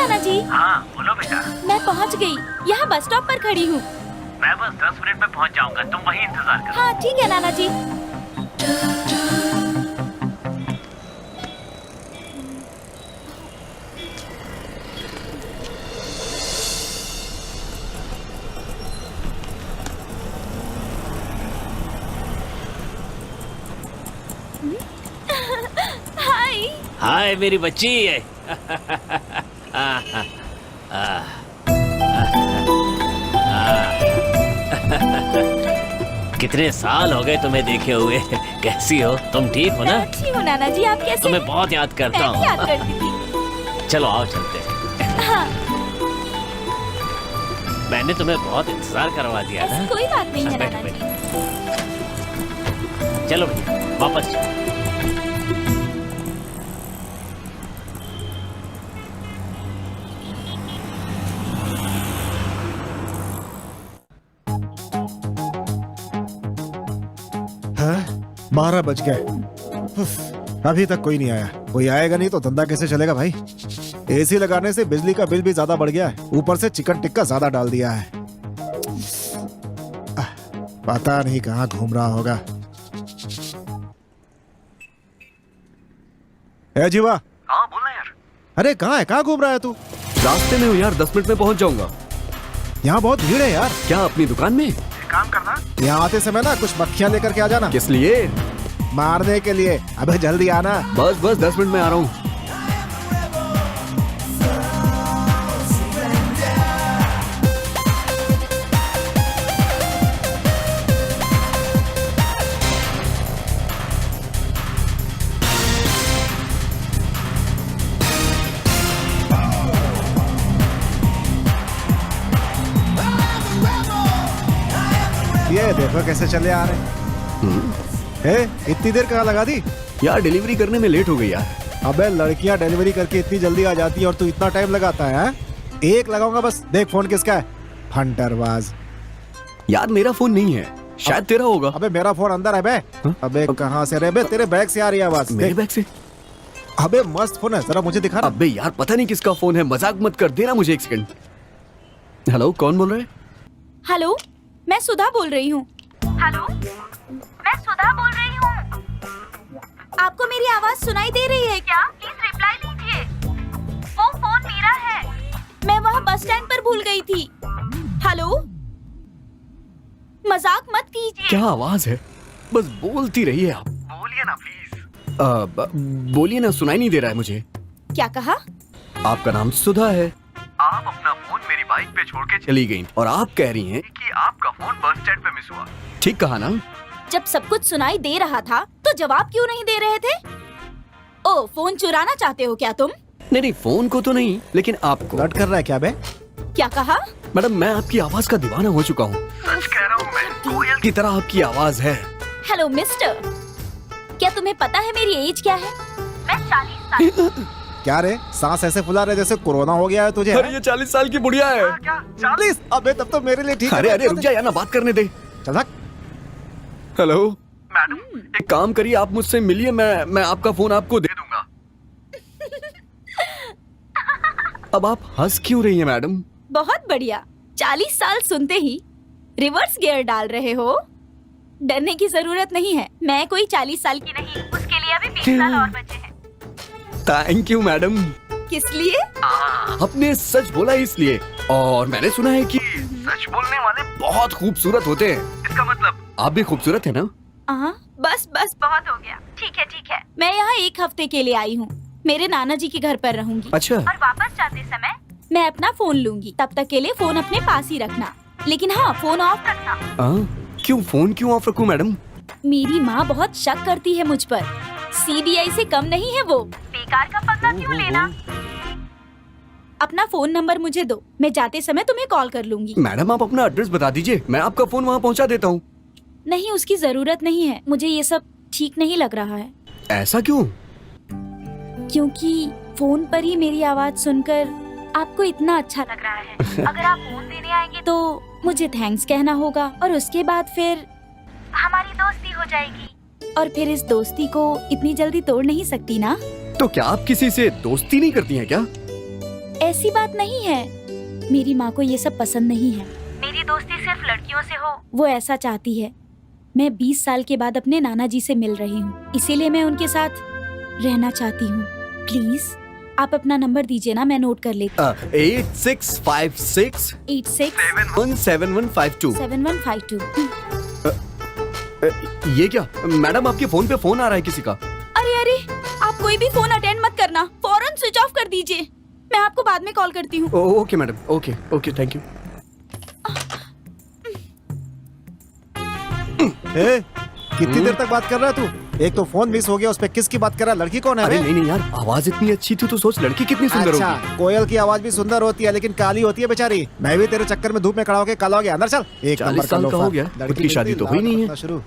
नाना जी। हाँ बोलो बेटा। मैं पहुंच गई, यहाँ बस स्टॉप पर खड़ी हूँ। मैं बस 10 मिनट में पहुंच जाऊंगा, तुम वहीं इंतजार करो। हाँ ठीक है नाना जी। हाय। हाय मेरी बच्ची। कितने साल हो गए तुम्हें देखे हुए। कैसी हो तुम, ठीक हो ना? अच्छी हूँ नाना जी, आप कैसे? तुम्हें बहुत याद करता मैं भी याद हूँ। करती थी। चलो आओ चलते हैं। हाँ। मैंने तुम्हें बहुत इंतजार करवा दिया ऐसी ना। कोई बात नहीं है बैठो, नाना जी। चलो भैया वापस चलो। हाँ, 12 बज गए। उफ, अभी तक कोई नहीं आया। कोई आएगा नहीं तो धंधा कैसे चलेगा भाई? एसी लगाने से बिजली का बिल भी ज्यादा बढ़ गया है, ऊपर से चिकन टिक्का ज्यादा डाल दिया है। पता नहीं कहाँ घूम रहा होगा। ए जीवा। हाँ बोलना यार। अरे कहाँ है, कहाँ घूम रहा है तू? रास्ते में हूँ यार, 10 मिनट में पहुँच जाऊंगा। यहाँ बहुत भीड़ है यार। क्या अपनी दुकान में? काम करना, यहाँ आते समय ना कुछ मक्खियाँ लेकर के आ जाना। किस लिए? मारने के लिए। अबे जल्दी आना। बस 10 मिनट में आ रहा हूँ। ये देखो कैसे चले आ रहे। इतनी देर कहाँ लगा दी? यार डिलीवरी करने में लेट हो गई यार। अबे लड़कियां डिलीवरी करके इतनी जल्दी आ जाती है और तू इतना टाइम लगाता है? एक लगाऊंगा बस। देख फोन किसका है, फंटरबाज। यार मेरा फोन नहीं है, शायद तेरा होगा। अबे मेरा फोन अंदर है बे। अबे कहाँ से रे बे? तेरे बैग से आ रही है आवाज। मेरे बैग से? अबे मस्त फोन है, जरा मुझे दिखा ना। अबे यार पता नहीं किसका फोन है, मजाक मत कर, देना मुझे 1 सेकंड। हेलो, कौन बोल रहे हैं? हेलो, मैं सुधा बोल रही हूँ। हेलो, मैं सुधा बोल रही हूँ। आपको मेरी आवाज सुनाई दे रही है क्या? प्लीज रिप्लाई दीजिए। वो फोन मेरा है, मैं वहाँ बस स्टैंड पर भूल गई थी। हेलो, मजाक मत कीजिए। क्या आवाज है? बस बोलती रहिए आप। बोलिए ना प्लीज। बोलिए ना, सुनाई नहीं दे रहा है मुझे। क्या कहा? आपका नाम सुधा है। आप अपना फोन मेरी बाइक पे छोड़ के चली गई और आप कह रही हैं कि आपका फोन बस स्टैंड पे मिस हुआ। ठीक कहा ना? जब सब कुछ सुनाई दे रहा था तो जवाब क्यों नहीं दे रहे थे? ओ, फोन चुराना चाहते हो क्या तुम? नहीं, फोन को तो नहीं, लेकिन आपको। लट कर रहा है क्या बे? क्या कहा? मैडम मैं आपकी आवाज का दीवाना हो चुका हूँ। सच कह रहा हूँ मैं, कोयल की तरह आपकी आवाज है। हेलो मिस्टर, क्या तुम्हें पता है मेरी एज क्या है? मैं 40 साल। क्या रे, सांस ऐसे फुला रहे जैसे कोरोना हो गया है तुझे? अरे ये 40 साल की बुढ़िया है। क्या? 40? अबे तब तो मेरे लिए ठीक है। अरे रुक जा यार, ना बात करने दे। चल हेलो मैडम, एक काम करिए, आप मुझसे मिलिए, मैं आपका फोन आपको दे दूंगा। अब आप हंस क्यों रही हैं मैडम? बहुत बढ़िया, 40 साल सुनते ही रिवर्स गियर डाल रहे हो। डरने की जरूरत नहीं है, मैं कोई 40 साल की नहीं, उसके लिए अभी 20 साल और बचे हैं। Thank you madam. किस लिए? आपने सच बोला इसलिए, और मैंने सुना है कि सच बोलने वाले बहुत खूबसूरत होते हैं। इसका मतलब आप भी खूबसूरत है ना? बस बहुत हो गया। ठीक है। मैं यहाँ 1 हफ्ते के लिए आई हूँ। मेरे नाना जी के घर पर रहूंगी। अच्छा। और वापस जाते समय मैं अपना फोन लूंगी। तब तक के लिए फोन अपने पास ही रखना, लेकिन हाँ फोन ऑफ रखना। क्यों फोन क्यों ऑफ रखूं मैडम? मेरी माँ बहुत शक करती है मुझ पर। CBI से कम नहीं है वो। बेकार का पंगा क्यों लेना? अपना फोन नंबर मुझे दो, मैं जाते समय तुम्हें कॉल कर लूंगी। मैडम आप अपना एड्रेस बता दीजिए, मैं आपका फोन वहाँ पहुँचा देता हूँ। नहीं, उसकी जरूरत नहीं है, मुझे ये सब ठीक नहीं लग रहा है। ऐसा क्यों? क्योंकि फोन पर ही मेरी आवाज सुनकर आपको इतना अच्छा लग रहा है। अगर आप फोन देने आएंगे तो मुझे थैंक्स कहना होगा, और उसके बाद फिर हमारी दोस्ती हो जाएगी। और फिर इस दोस्ती को इतनी जल्दी तोड़ नहीं सकती ना? तो क्या आप किसी से दोस्ती नहीं करती हैं क्या? ऐसी बात नहीं है, मेरी माँ को ये सब पसंद नहीं है। मेरी दोस्ती सिर्फ लड़कियों से हो, वो ऐसा चाहती है। मैं 20 साल के बाद अपने नाना जी से मिल रही हूँ, इसीलिए मैं उनके साथ रहना चाहती हूँ। प्लीज आप अपना नंबर दीजिए ना, मैं नोट कर लेती हूँ। 8656 717152। 7152। ये क्या मैडम, आपके फोन पे फोन आ रहा है किसी का? अरे अरे, आप कोई भी फोन अटेंड मत करना, फौरन स्विच ऑफ कर दीजिए। मैं आपको बाद में कॉल करती हूँ। Okay madam, okay okay, thank you. कितनी देर तक बात कर रहा है तू? एक तो फोन मिस हो गया, उस पे किसकी बात कर रहा है? लड़की कौन है अरे बे? नहीं नहीं यार, आवाज इतनी अच्छी थी तो सोच लड़की कितनी सुंदर अच्छा, होगी। कोयल की आवाज भी सुंदर होती है लेकिन काली होती है बेचारी। मैं भी तेरे चक्कर में धूप में खड़ा होकर काला हो गया। अंदर चल। 40 साल का हो गया, उसकी शादी तो हुई नहीं है। शुरू।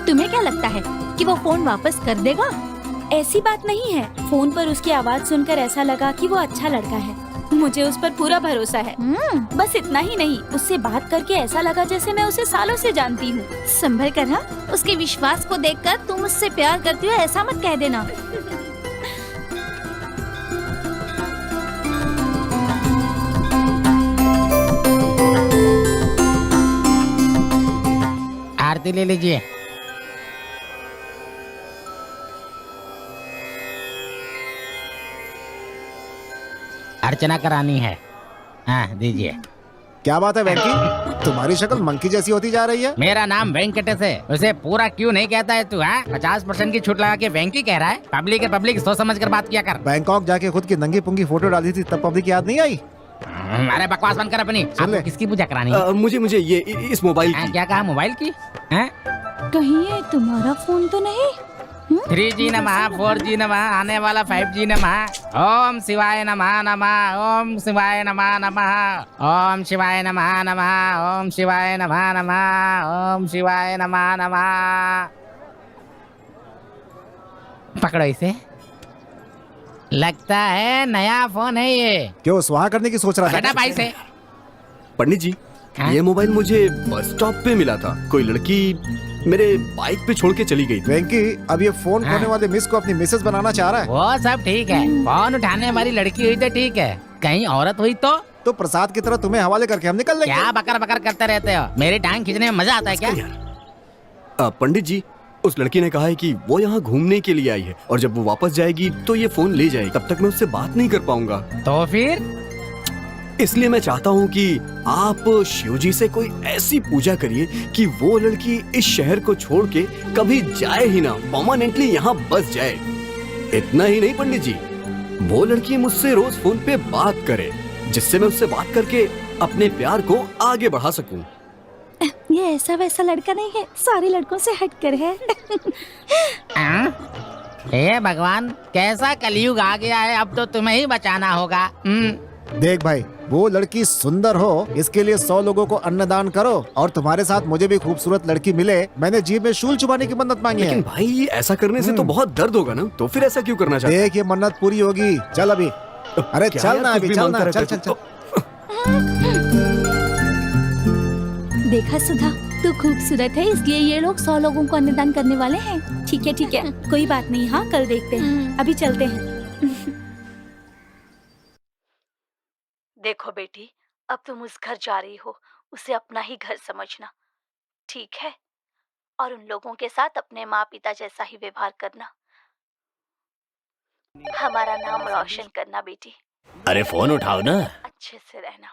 तुम्हें क्या लगता है कि वो फोन वापस कर देगा? ऐसी बात नहीं है, फोन पर उसकी आवाज सुनकर ऐसा लगा कि वो अच्छा लड़का है। मुझे उस पर पूरा भरोसा है। बस इतना ही नहीं, उससे बात करके ऐसा लगा जैसे मैं उसे सालों से जानती हूँ। संभल कर हाँ, उसके विश्वास को देखकर तुम उससे प्यार करती हो ऐसा मत कह देना। आरती ले लीजिए। अर्चना करानी है। हाँ दीजिए। क्या बात है वेंकी, तुम्हारी शक्ल मंकी जैसी होती जा रही है। मेरा नाम वेंकटेश है, उसे पूरा क्यों नहीं कहता है तू? हाँ 50% की छूट लगा के वेंकी कह रहा है। पब्लिक है पब्लिक, सोच समझ कर बात किया कर। बैंकॉक जाके खुद की नंगी पुंगी फोटो डाली थी तब पब्लिक याद नहीं आई? अरे बकवास बंद कर अपनी। आपको किसकी पूजा करानी है? मुझे ये इस मोबाइल की। क्या कहा मोबाइल की? कहीं ये तुम्हारा फोन तो नहीं? 3G नमः, 4G नमः, आने वाला 5G नमः। ओम शिवाय नमः नमः, ओम शिवाय नमः नमः, ओम शिवाय नमः नमः, ओम शिवाय नमः नमः, ओम शिवाय नमः नमः। पकड़ो इसे। लगता है नया फोन है ये। क्यों स्वाहा करने की सोच रहा बेटा था? भाई से। पंडित जी, हाँ? ये मोबाइल मुझे बस स्टॉप पे मिला था। कोई लड़की मेरे बाइक पे छोड़ के चली गई थी। वेंकी, अब ये फोन हाँ? खोने वाले मिस को अपनी मिसेस बनाना चाह रहा है। वो सब ठीक है, फोन उठाने वाली लड़की हुई तो ठीक है, कहीं औरत हुई तो प्रसाद की तरह तुम्हें हवाले करके हम निकल लेंगे। क्या बकर बकर करते रहते हो? मेरी टांग खींचने में मजा आता है क्या? पंडित जी, उस लड़की ने कहा है कि वो यहाँ घूमने के लिए आई है और जब वो वापस जाएगी तो ये फोन ले जाएगी। तब तक मैं उससे बात नहीं कर पाऊंगा। तो फिर इसलिए मैं चाहता हूँ कि आप शिवजी से कोई ऐसी पूजा करिए कि वो लड़की इस शहर को छोड़ के कभी जाए ही ना, परमानेंटली यहाँ बस जाए। इतना ही नहीं पंडित जी, वो लड़की मुझसे रोज फोन पे बात करे, जिससे मैं उससे बात करके अपने प्यार को आगे बढ़ा सकूं। ये ऐसा वैसा लड़का नहीं है, सारे लड़कों से हटकर है। हे भगवान, कैसा कलयुग आ गया है, अब तो तुम्हें ही बचाना होगा। देख भाई, वो लड़की सुंदर हो इसके लिए 100 लोगों को अन्नदान करो और तुम्हारे साथ मुझे भी खूबसूरत लड़की मिले, मैंने जीभ में शूल चुबाने की मन्नत मांगी है। लेकिन भाई ऐसा करने से तो बहुत दर्द होगा ना, तो फिर ऐसा क्यों करना चाहते? देख ये मन्नत पूरी होगी। चल अभी। अरे क्या चल यार, ना कुछ अभी, भी चल मांगता ना, रहता चल है चल तू। चल। देखा सुधा, तू खूबसूरत है इसलिए ये लोग 100 लोगों को अन्नदान करने वाले हैं। ठीक है, कोई बात नहीं। हाँ कल देखते हैं, अभी चलते हैं। देखो बेटी, अब तुम उस घर जा रही हो, उसे अपना ही घर समझना, ठीक है? और उन लोगों के साथ अपने माँ पिता जैसा ही व्यवहार करना। हमारा नाम रोशन करना बेटी, अरे फोन उठाओ ना। अच्छे से रहना।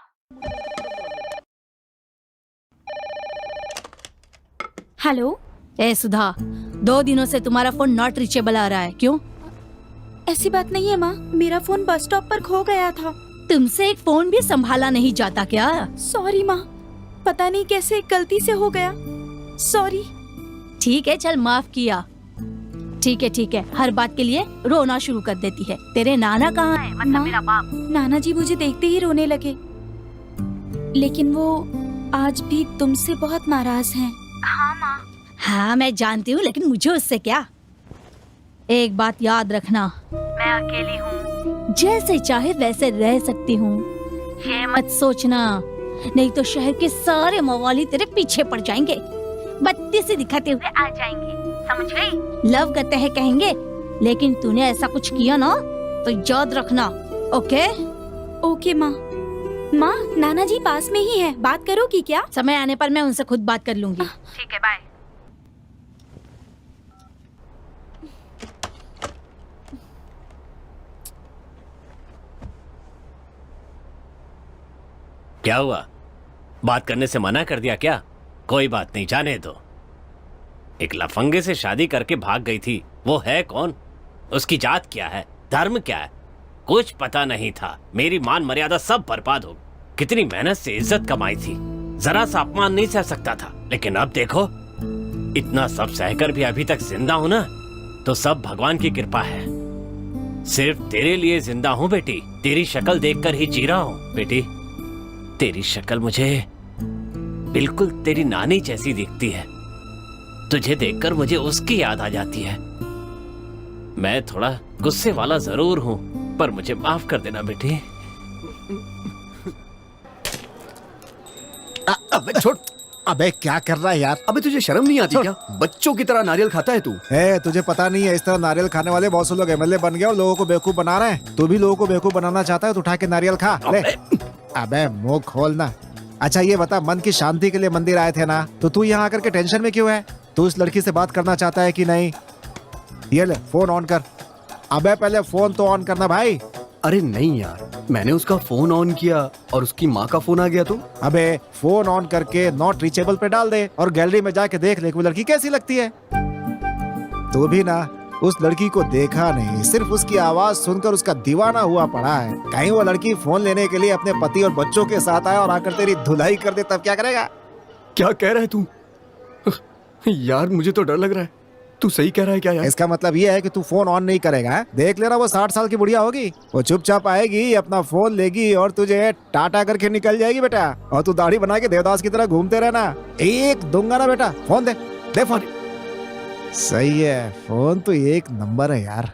हेलो। ए सुधा, 2 दिनों से तुम्हारा फोन नॉट रीचेबल आ रहा है, क्यों? ऐसी बात नहीं है माँ, मेरा फोन बस स्टॉप पर खो गया था। तुमसे एक फोन भी संभाला नहीं जाता क्या? सॉरी माँ, पता नहीं कैसे गलती से हो गया, सॉरी। ठीक है, चल माफ किया। ठीक है, हर बात के लिए रोना शुरू कर देती है। तेरे नाना कहाँ है? मतलब मेरा बाप। नाना जी मुझे देखते ही रोने लगे, लेकिन वो आज भी तुमसे बहुत नाराज हैं। हाँ माँ। हाँ मैं जानती हूँ, लेकिन मुझे उससे क्या। एक बात याद रखना, मैं अकेली हूँ, जैसे चाहे वैसे रह सकती हूँ। ये मत सोचना, नहीं तो शहर के सारे मवाली तेरे पीछे पड़ जाएंगे, बत्ती से दिखाते हुए आ जाएंगे, समझ गई? लव करते हैं कहेंगे, लेकिन तूने ऐसा कुछ किया ना तो याद रखना। ओके? ओके माँ। माँ, नाना जी पास में ही है, बात करोगी क्या? समय आने पर मैं उनसे खुद बात कर लूंगी। ठीक है, बाय। क्या हुआ? बात करने से मना कर दिया क्या? कोई बात नहीं, जाने दो। एक लफंगे से शादी करके भाग गई थी, वो है कौन? उसकी जात क्या है, धर्म क्या है, कुछ पता नहीं था। मेरी मान मर्यादा सब बर्बाद हो। कितनी मेहनत से इज्जत कमाई थी, जरा सा अपमान नहीं सह सकता था। लेकिन अब देखो, इतना सब सहकर भी अभी तक जिंदा हूं ना, तो सब भगवान की कृपा है। सिर्फ तेरे लिए जिंदा हूं बेटी, तेरी शक्ल देखकर ही जी रहा हूं। बेटी, तेरी शक्ल मुझे बिल्कुल तेरी नानी जैसी दिखती है। तुझे देखकर मुझे उसकी याद आ जाती है। मैं थोड़ा गुस्से वाला जरूर हूं, पर मुझे माफ कर देना बेटी। अबे छोड़। अबे क्या कर रहा है यार? अबे तुझे शर्म नहीं आती क्या? बच्चों की तरह नारियल खाता है तू। तुझे पता नहीं है, इस तरह नारियल खाने वाले बहुत से लोग एमएलए बन गए और लोगों को बेवकूफ बना रहे हैं। तू भी लोगों को बेवकूफ बनाना चाहता है तो उठा के नारियल खा ले। अबे मुंह खोलना। अच्छा ये बता, मन की शांति के लिए मंदिर आए थे ना, तो तू यहाँ आकर के टेंशन में क्यों है? तू इस लड़की से बात करना चाहता है कि नहीं? ये ले फोन ऑन कर। अबे पहले फोन तो ऑन करना भाई। अरे नहीं यार, मैंने उसका फोन ऑन किया और उसकी माँ का फोन आ गया तो। अबे फोन ऑन करके नॉट रीचेबल पे डाल दे और गैलरी में जाके देख ले कि वो लड़की कैसी लगती है। तू भी ना उस लड़की को देखा नहीं, सिर्फ उसकी आवाज सुनकर उसका दीवाना हुआ पड़ा है। कहीं वो लड़की फोन लेने के लिए अपने पति और बच्चों के साथ आए और आकर तेरी धुलाई कर दे, तब क्या करेगा? क्या कह रहा है तू? यार मुझे तो डर लग रहा है। तू सही कह रहा है क्या यार? इसका मतलब ये है कि तू फोन ऑन नहीं करेगा है? देख लेना, वो 60 साल की बुढ़िया होगी, वो चुपचाप आएगी, अपना फोन लेगी और तुझे टाटा करके निकल जाएगी बेटा। और तू दाढ़ी बना के देवदास की तरह घूमते रहना। एक दूंगा ना बेटा, फोन दे फोन। सही है, फोन तो एक नंबर है यार।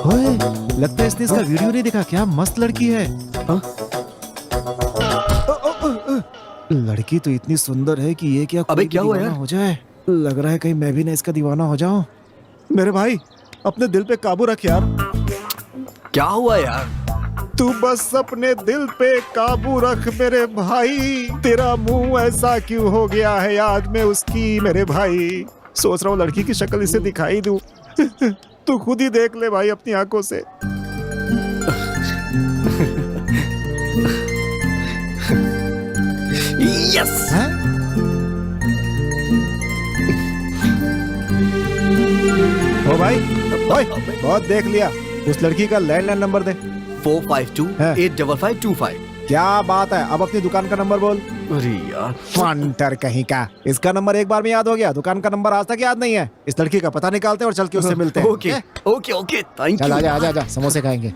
ओए, लगता है इसने इसका वीडियो नहीं देखा। क्या मस्त लड़की है। हाँ? लड़की तो इतनी सुंदर है कि ये क्या अबे क्या हुआ यार? हो जाए। लग रहा है कहीं मैं भी ना इसका दीवाना हो जाऊं। मेरे भाई, अपने दिल पे काबू रख यार। क्या हुआ यार? तू बस अपने दिल पे काबू रख मेरे भाई। तेरा मुंह ऐसा क्यों हो गया है याद में उसकी मेरे भाई। सोच रहा हूँ लड़की की शक्ल इसे दिखाई दूं। तू खुद ही देख ले भाई अपनी आंखों से। यस। ओ भाई, ओए, बहुत देख लिया। उस लड़की का लैंडलाइन नंबर दे। 452-85525। क्या बात है, अब अपनी दुकान का नंबर बोल। अरे यार फंटर कहीं का, इसका नंबर एक बार में याद हो गया, दुकान का नंबर आज तक याद नहीं है। इस लड़की का पता निकालते और चल के उससे मिलते हैं। ओके ओके ओके, थैंक चल यू। आजा आजा आजा, समोसे खाएंगे।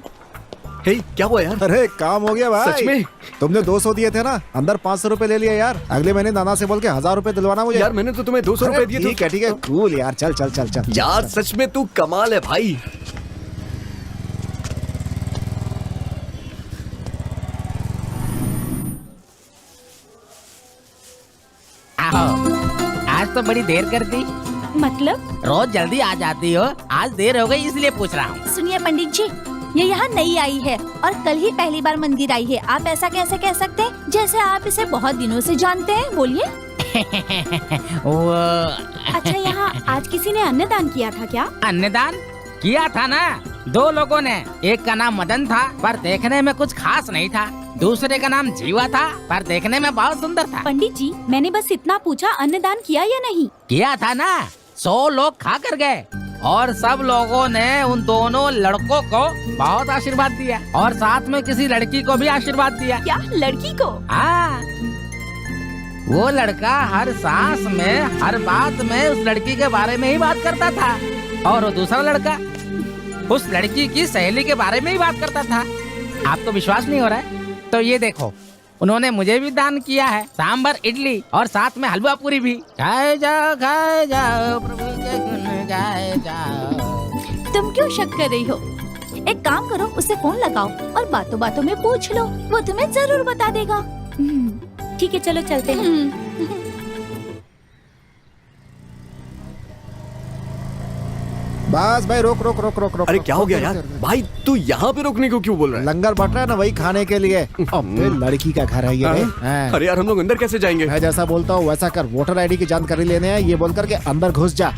हे क्या हुआ यार? अरे काम हो गया भाई। सच में? तुमने 200 दिए थे ना, अंदर 500 रुपए ले लिया यार। अगले महीने नाना से बोल के 1000 रुपए दिलवाना मुझे। यार मैंने तो तुम्हें 200 रुपए दिए थे। ठीक है कूल यार, चल चल चल चल। यार सच में तू कमाल है भाई। आज तो बड़ी देर कर दी। मतलब? रोज जल्दी आ जाती हो, आज देर हो गई इसलिए पूछ रहा हूँ। सुनिए पंडित जी, ये यहाँ नई आई है और कल ही पहली बार मंदिर आई है। आप ऐसा कैसे कह सकते हैं जैसे आप इसे बहुत दिनों से जानते हैं? बोलिए। वो अच्छा, यहाँ आज किसी ने अन्नदान किया था क्या? अन्नदान किया था ना, 2 लोगों ने। एक का नाम मदन था पर देखने में कुछ खास नहीं था, दूसरे का नाम जीवा था पर देखने में बहुत सुंदर था। पंडित जी, मैंने बस इतना पूछा, अन्नदान किया या नहीं? किया था ना, 100 लोग खा कर गए और सब लोगों ने उन दोनों लड़कों को बहुत आशीर्वाद दिया और साथ में किसी लड़की को भी आशीर्वाद दिया। क्या, लड़की को? हाँ, वो लड़का हर सांस में हर बात में उस लड़की के बारे में ही बात करता था और वो दूसरा लड़का उस लड़की की सहेली के बारे में ही बात करता था। आपको विश्वास नहीं हो रहा है तो ये देखो, उन्होंने मुझे भी दान किया है सांबर इडली और साथ में हलवा पूरी भी। खाए जाओ प्रभु के गुण गाए जाओ। तुम क्यों शक कर रही हो? एक काम करो, उसे फोन लगाओ और बातों बातों में पूछ लो, वो तुम्हें जरूर बता देगा। ठीक है, चलो चलते हैं। बस भाई रोक रोक रोक रोक रोक। अरे क्या हो गया यार भाई, तू यहाँ पे रोकने को क्यों बोल रहा है? लंगर बट रहा है ना, वही खाने के लिए। अबे लड़की का घर है ये। हाँ। अरे यार हम लोग अंदर कैसे जाएंगे? मैं जैसा बोलता हूँ वैसा कर, वोटर आईडी की जानकारी लेने है ये बोल करके अंदर घुस जा।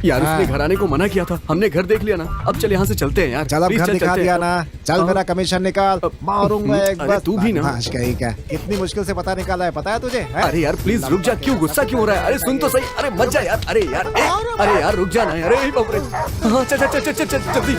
यार हाँ। उसने घर आने को मना किया था, हमने घर देख लिया ना, अब चल यहाँ से चलते हैं यार। चल अब Please, घर चल दिखा चलते दिया हैं। ना, चल हाँ। मेरा कमीशन निकाल, मारूंगा एक अरे बस। तू भी ना। बदमाश कहीं का, इतनी मुश्किल से पता निकाला है, पता है तुझे? हैं? अरे यार प्लीज रुक जा, क्यों गुस्सा क्यों हो रहा है? अरे सुन तो सही, अरे मत जा यार, अरे यार अरे यार रुक जा ना, अरे बाप रे। हाँ चल चल चल चल चल जल्दी।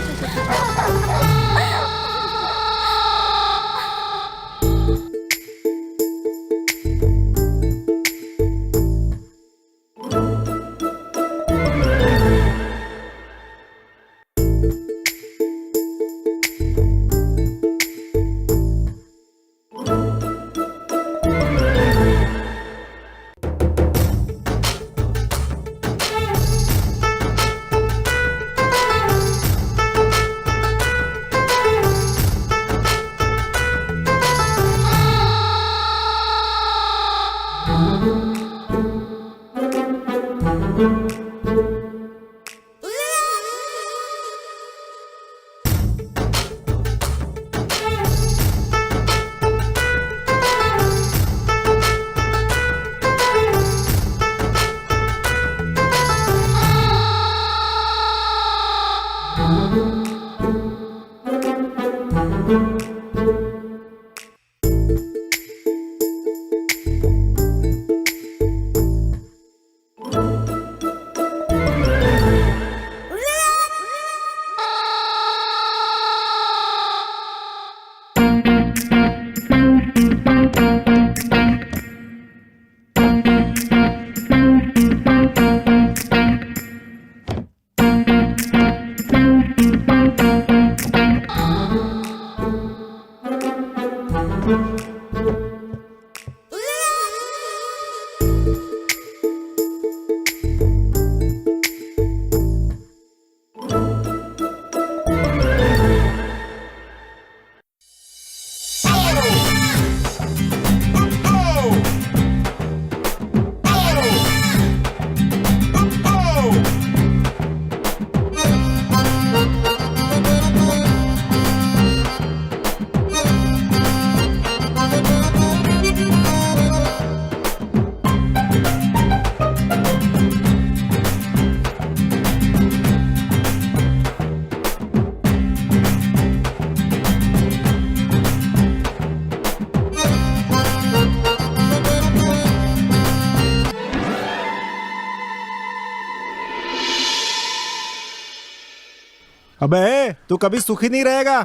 अबे तू कभी सुखी नहीं रहेगा।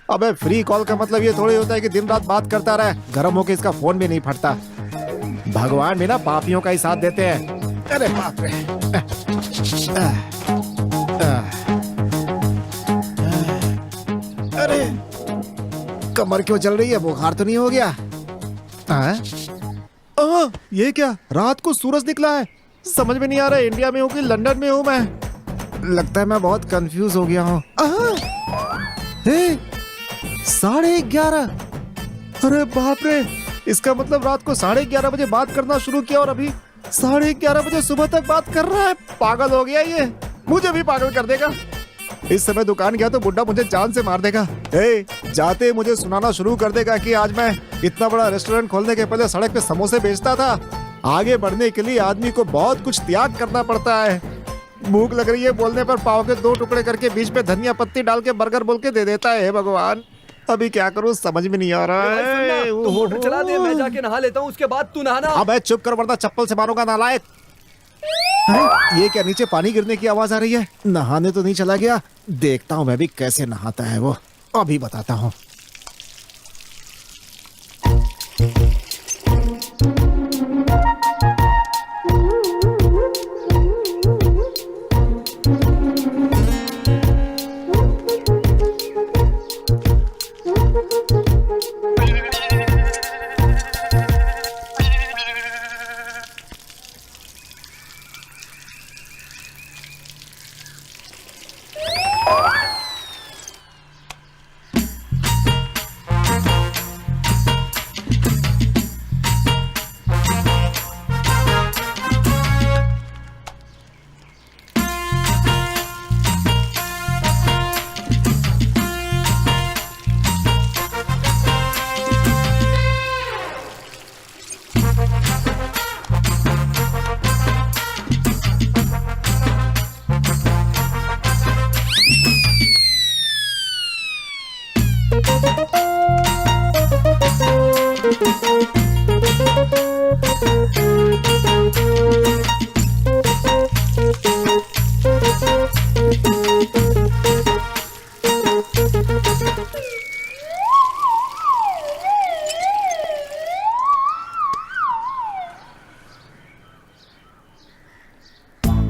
अबे फ्री कॉल का मतलब ये थोड़ी होता है कि दिन रात बात करता रहे, गर्म होके इसका फोन भी नहीं फटता। भगवान भी ना पापियों का ही साथ देते हैं। अरे बाप रे। अरे कमर क्यों चल रही है, बुखार तो नहीं हो गया? ये क्या, रात को सूरज निकला है, समझ में नहीं आ रहा है इंडिया में हूँ कि लंदन में हूँ मैं। लगता है मैं बहुत कंफ्यूज हो गया हूँ। 11:30। अरे बाप रे, इसका मतलब रात को 11:30 बजे बात करना शुरू किया और अभी 11:30 बजे सुबह तक बात कर रहा है। पागल हो गया ये, मुझे भी पागल कर देगा। इस समय दुकान गया तो बुड्ढा मुझे जान से मार देगा। जाते ही मुझे सुनाना शुरू कर देगा कि आज मैं इतना बड़ा रेस्टोरेंट खोलने के पहले सड़क पे समोसे बेचता था। आगे बढ़ने के लिए आदमी को बहुत कुछ त्याग करना पड़ता है। भूख लग रही है बोलने पर पाव के 2 टुकड़े करके बीच में धनिया पत्ती डाल के बर्गर बोल के दे देता है। भगवान, अभी क्या करूं समझ में नहीं आ रहा है। तू मोटर चला दे, मैं जाके नहा लेता हूँ, उसके बाद तू नहाना। अबे चुप कर वरना चप्पल से मारूंगा नालायक। ये क्या, नीचे पानी गिरने की आवाज आ रही है? नहाने तो नहीं चला गया? देखता हूँ मैं भी कैसे नहाता है वो, अभी बताता हूँ।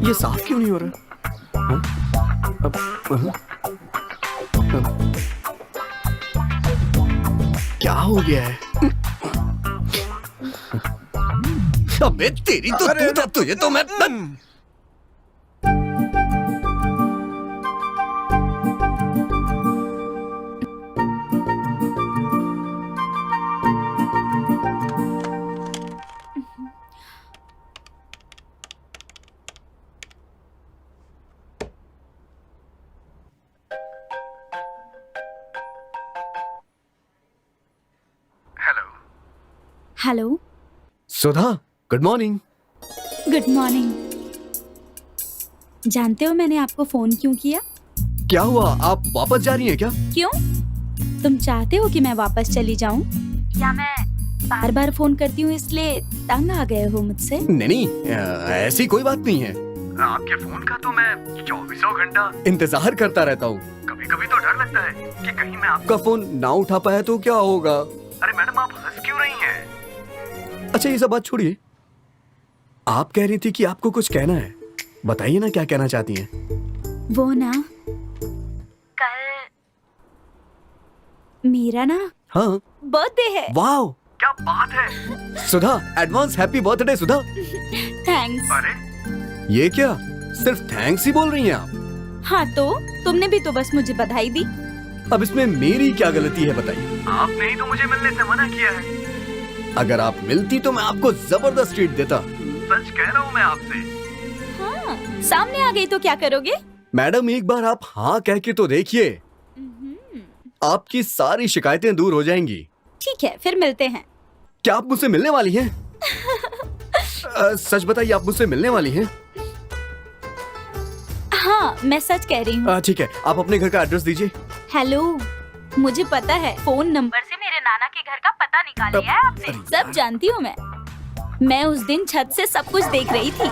ये साफ क्यों नहीं हो रहा? हाँ? क्या हो गया है? अबे तेरी तो तुझे तो मैं हेलो। सुधा, गुड मॉर्निंग। Good morning. जानते हो मैंने आपको फोन क्यों किया? क्या हुआ, आप वापस जा रही हैं क्या? क्यों? तुम चाहते हो कि मैं वापस चली जाऊं? या मैं बार बार फोन करती हूँ इसलिए तंग आ गए हो मुझसे? नहीं, ऐसी कोई बात नहीं है। आपके फोन का तो मैं 24 घंटा इंतजार करता रहता हूँ। कभी कभी तो डर लगता है कि कहीं मैं आपका फोन ना उठा पाया तो क्या होगा। अरे मैडम, आप हंस क्यों रही हैं? अच्छा ये सब बात छोड़िए, आप कह रही थी कि आपको कुछ कहना है, बताइए ना क्या कहना चाहती हैं। वो ना, कल मेरा ना हाँ, बर्थडे है। वाह क्या बात है। सुधा, एडवांस हैप्पी बर्थडे सुधा। थैंक्स। अरे ये क्या, सिर्फ थैंक्स ही बोल रही हैं आप? हाँ तो तुमने भी तो बस मुझे बधाई दी। अब इसमें मेरी क्या गलती है बताइए? आपने ही तो मुझे मिलने से मना किया है। अगर आप मिलती तो मैं आपको जबरदस्त ट्रीट देता। सच कह रहा हूँ मैं आपसे। हाँ, सामने आ गई तो क्या करोगे? मैडम एक बार आप हाँ कह के तो देखिए, आपकी सारी शिकायतें दूर हो जाएंगी। ठीक है, फिर मिलते हैं। क्या आप मुझसे मिलने वाली हैं? सच बताइए, आप मुझसे मिलने वाली हैं? हाँ, मैं सच कह रही हूँ। ठीक है, आप अपने घर का एड्रेस दीजिए। हेलो, मुझे पता है फोन नंबर से मेरे नाना के घर का पता निकाल लिया है आपने। सब जानती हूँ मैं उस दिन छत से सब कुछ देख रही थी।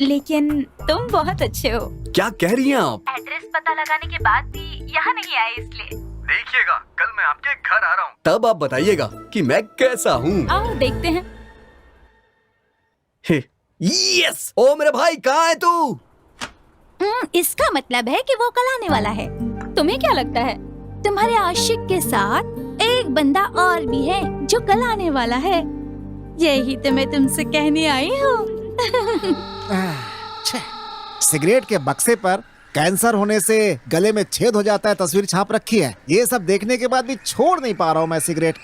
लेकिन तुम बहुत अच्छे हो। क्या कह रही हैं आप? एड्रेस पता लगाने के बाद भी यहाँ नहीं आए इसलिए। देखिएगा, कल मैं आपके घर आ रहा हूँ, तब आप बताइएगा कि मैं कैसा हूँ। आओ देखते हैं। यस, ओ मेरे भाई, कहाँ है तू? इसका मतलब है कि वो कल आने वाला है। तुम्हें क्या लगता है? तुम्हारे आशिक के साथ एक बंदा और भी है जो कल आने वाला है। यही तो मैं तुमसे कहने आई हूँ। सिगरेट के बक्से पर कैंसर होने से गले में छेद हो जाता है तस्वीर छाप रखी है। ये सब देखने के बाद भी छोड़ नहीं पा रहा हूँ मैं सिगरेट।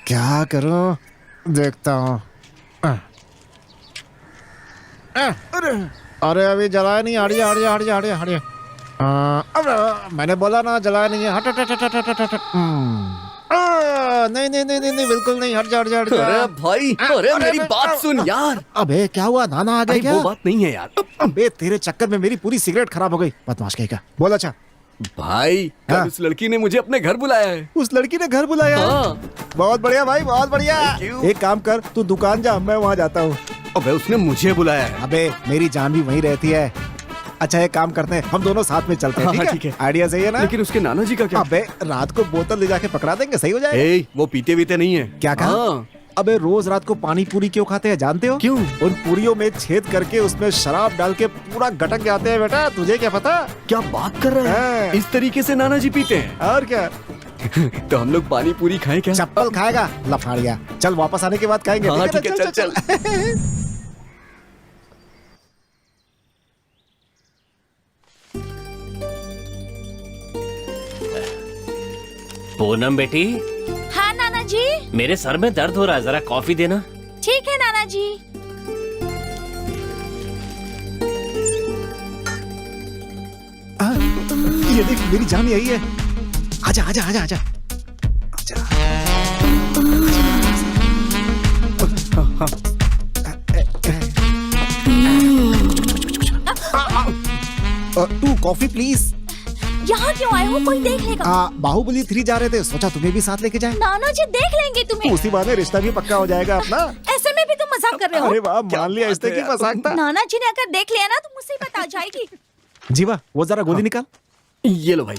क्या करूँ, देखता हूँ। अरे अभी जलाया नहीं, हटिया हटिया हटिया हटिया हटिया। अब मैंने बोला ना जलाया नहीं है। हट हट हट हट हट हट। नहीं नहीं नहीं नहीं बिल्कुल नहीं, हट जा हट जा हट जा। अरे भाई, अरे मेरी बात सुन यार। अबे क्या हुआ, नाना आ गए क्या? वो बात नहीं है यार। अबे तेरे चक्कर में मेरी पूरी सिगरेट खराब हो गई, बदमाश कहीं का। बोल। अच्छा भाई, कल हाँ। उस लड़की ने मुझे अपने घर बुलाया है। उस लड़की ने घर बुलाया? हाँ। बहुत बढ़िया भाई, बहुत बढ़िया। Thank you। एक काम कर, तू दुकान जा, मैं वहाँ जाता हूँ। अबे उसने मुझे बुलाया है। अबे मेरी जान भी वहीं रहती है। अच्छा एक काम करते हैं, हम दोनों साथ में चलते हैं। हाँ, ठीक ठीक है, है। आइडिया सही है ना? लेकिन उसके नाना जी का क्या? अबे रात को बोतल ले जाके पकड़ा देंगे, सही हो जाएगा। ए, वो पीते वीते नहीं है। क्या कहा? हाँ। अबे रोज रात को पानी पूरी क्यों खाते हैं जानते हो? क्यों? उन पूरियों में छेद करके उसमें शराब डाल के पूरा गटक जाते हैं बेटा, तुझे क्या पता? क्या बात कर रहा है? हाँ। इस तरीके से नाना जी पीते हैं? और क्या। तो हम लोग पानी पूरी खाएं क्या? चप्पल खाएगा लफाड़िया। चल वापस आने के बाद खाएंगे। हाँ, ठीक ठीक है, चल। पूनम बेटी, हाँ नाना जी। मेरे सर में दर्द हो रहा है, जरा कॉफी देना। ठीक है नाना जी। ये देख मेरी जान यही है। आजा आजा आजा आजा तू कॉफी प्लीज। यहाँ क्यों आए हो, कोई देख लेगा। बाहुबली 3 जा रहे थे, सोचा तुम्हें भी साथ लेके जाए। नाना जी देख लेंगे तुम्हें। उसी बहाने रिश्ता भी पक्का हो जाएगा अपना। ऐसे में भी तुम मजाक कर रहे हो। अरे वाह, मान लिया रिश्ते की मजाक था। नाना जी ने अगर देख लिया ना तो मुझसे पता जाएगी। जीवा वो जरा गोली निकाल। ये लो भाई।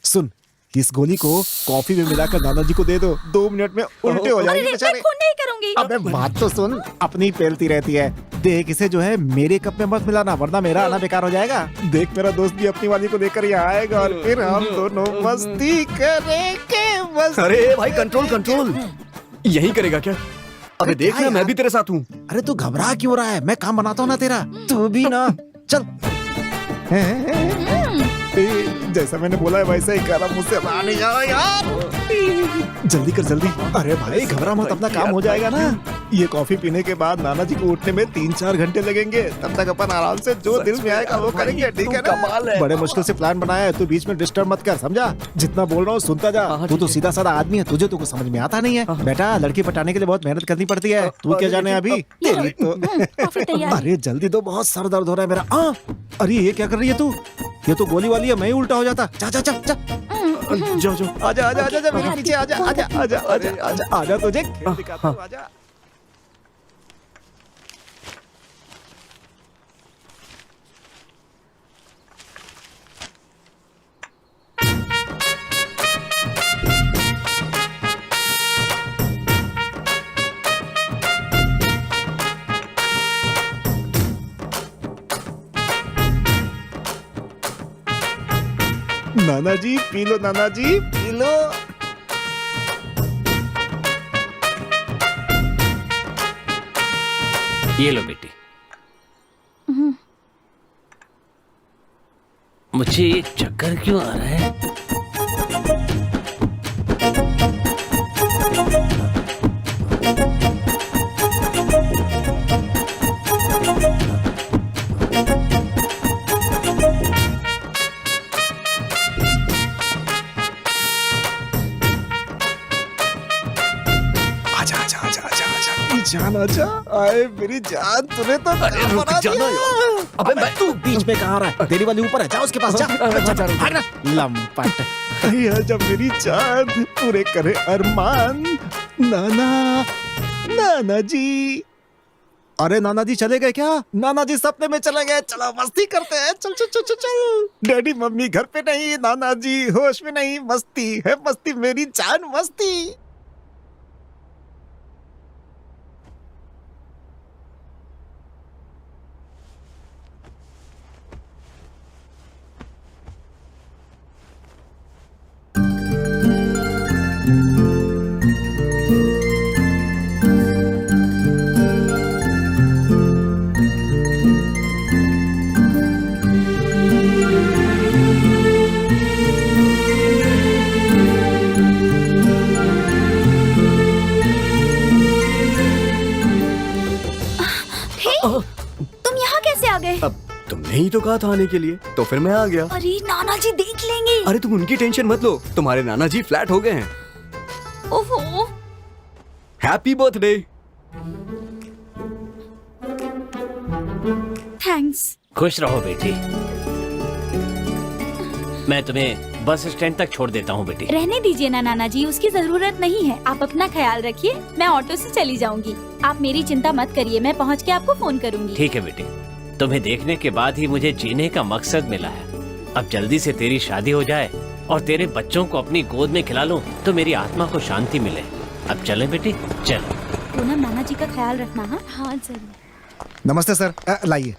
सुन, इस गोली को कॉफी में मिलाकर दादाजी को दे दो, 2 मिनट में उल्टे हो जाएंगे मैं बेचारे। खून नहीं करूंगी। अबे बात तो सुन, अपनी पेलती रहती है। देख इसे जो है मेरे कप में मत मिलाना, वरना मेरा आना बेकार हो जाएगा। देख मेरा दोस्त भी अपनी वाली को लेकर यहाँ आएगा और फिर हम दोनों मस्ती करेंगे। मस्ती। अरे भाई कंट्रोल कंट्रोल, यही करेगा क्या? अबे देख ना, मैं भी तेरे साथ हूँ। अरे तू घबरा क्यों रहा है? मैं काम बनाता हूँ ना तेरा, तू भी ना। चल जैसा मैंने बोला है वैसा ही करा, मुझसे रानी यार। जल्दी कर जल्दी। अरे भाई घबरा मत, अपना काम हो जाएगा ना। ये कॉफी पीने के बाद नाना जी को उठने में 3-4 घंटे लगेंगे। तब तक अपन आराम से जो दिल में आएगा वो करेंगे, ठीक है ना? बड़े मुश्किल से प्लान बनाया है, तू बीच में डिस्टर्ब मत कर, समझा? जितना बोल रहा हूँ सुनता जा। तू तो सीधा साधा आदमी है, तुझे तो कुछ समझ में आता नहीं है। बेटा लड़की पटाने के लिए बहुत मेहनत करनी पड़ती है, तू क्या जाने अभी तेरी तो। कॉफी तैयार। अरे जल्दी दो, बहुत सर दर्द हो रहा है मेरा। अरे ये क्या कर रही है तू? ये तो गोली वाली है, मैं ही उल्टा हो जाता। जा जा जा जा। जाओ जाओ। आजा आजा आजा आजा, मेरे पीछे आजा आजा आजा आजा आजा आजा, तुझे खेल दिखाता हूँ, आजा। नाना जी पी लो, नाना जी पी लो। ये लो बेटी। मुझे ये चक्कर क्यों आ रहा है? जान आजा, आए मेरी जान, तूने तो रुक जाना यार। अबे मैं, तू बीच में कहाँ रहा है? तेरी वाली ऊपर है, जा उसके पास जा। भाग ना लंपट। आजा मेरी जान, पूरे करे अरमान। नाना नाना जी। अरे नाना जी चले गए क्या? नाना जी सपने में चले गए। चलो मस्ती करते हैं, चल चल चल चल चल। डैडी मम्मी घर पे नहीं, नाना जी होश में नहीं। मस्ती है मस्ती, मेरी जान मस्ती। तुम यहाँ कैसे आ गए? अब तुमने ही तो कहा था आने के लिए, तो फिर मैं आ गया। अरे नाना जी देख लेंगे। अरे तुम उनकी टेंशन मत लो, तुम्हारे नाना जी फ्लैट हो गए हैं। ओहो। Happy birthday. थैंक्स। खुश रहो बेटी। मैं तुम्हें बस स्टैंड तक छोड़ देता हूँ बेटी। रहने दीजिए ना नाना जी, उसकी जरूरत नहीं है। आप अपना ख्याल रखिए, मैं ऑटो से चली जाऊंगी। आप मेरी चिंता मत करिए, मैं पहुँच के आपको फोन करूंगी। ठीक है बेटी, तुम्हें देखने के बाद ही मुझे जीने का मकसद मिला है। अब जल्दी से तेरी शादी हो जाए और तेरे बच्चों को अपनी गोद में खिला लूं तो मेरी आत्मा को शांति मिले। अब चले बेटी, चल। पूनम नाना जी का ख्याल रखना। हाँ हाँ जरूर। नमस्ते सर, लाइए।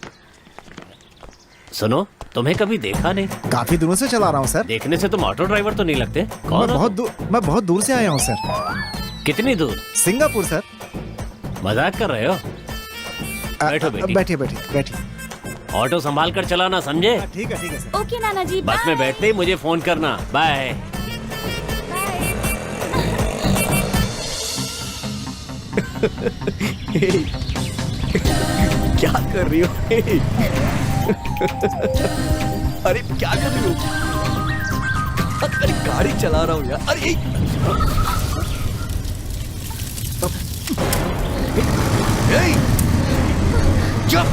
सुनो, तुम्हें कभी देखा नहीं। काफी दिनों से चला रहा हूँ सर। देखने से तुम ऑटो ड्राइवर तो नहीं लगते। मैं कौन हो? मैं बहुत दूर से आया हूँ सर। कितनी दूर? Singapore sir. मजाक कर रहे हो? बैठो बेटी। बैठिए बैठिए बैठिए। ऑटो संभाल कर चलाना, समझे? ठीक है सर। ओके नाना जी, बस में बैठते ही मुझे फोन करना। बाय। क्या कर रही हो? अरे क्या कर रही हो? अरे गाड़ी चला रहा हूँ यार। अरे जब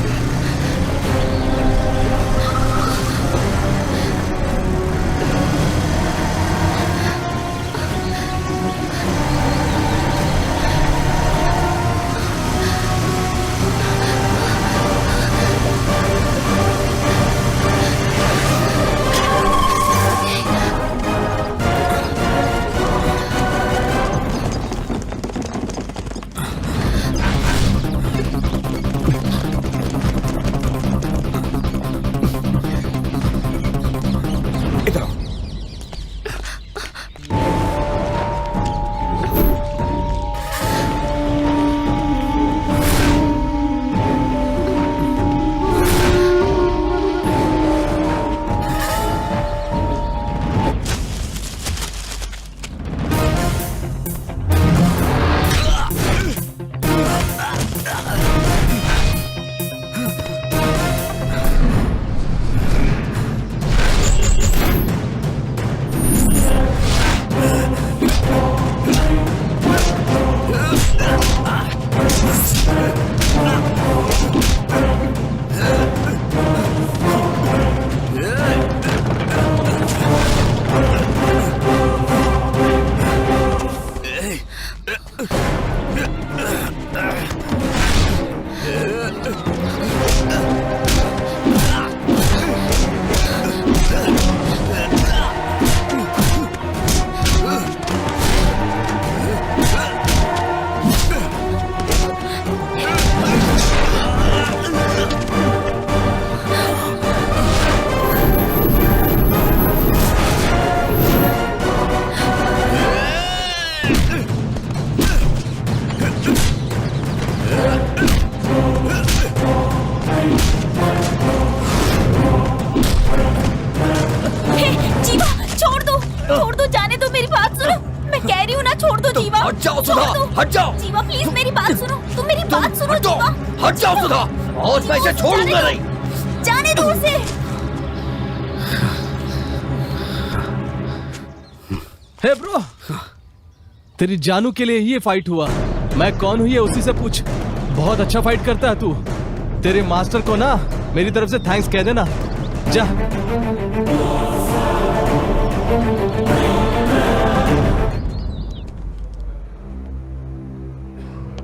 कह रही हूँ ना, छोड़ दो जीवा। हट जाओ सुधा, छोड़ दो। हट जाओ। जीवा प्लीज मेरी बात सुनो, तुम मेरी बात सुनो हटो, जीवा। हट जाओ सुधा, और मैं इसे छोड़ूंगा नहीं। जाने दूर से। हे ब्रो, तेरी जानू के लिए ये फाइट हुआ। मैं कौन हूँ ये उसी से पूछ। बहुत अच्छा फाइट करता है तू। तेरे मास्टर को ना मेरी तरफ से थैंक्स कह देना। जा।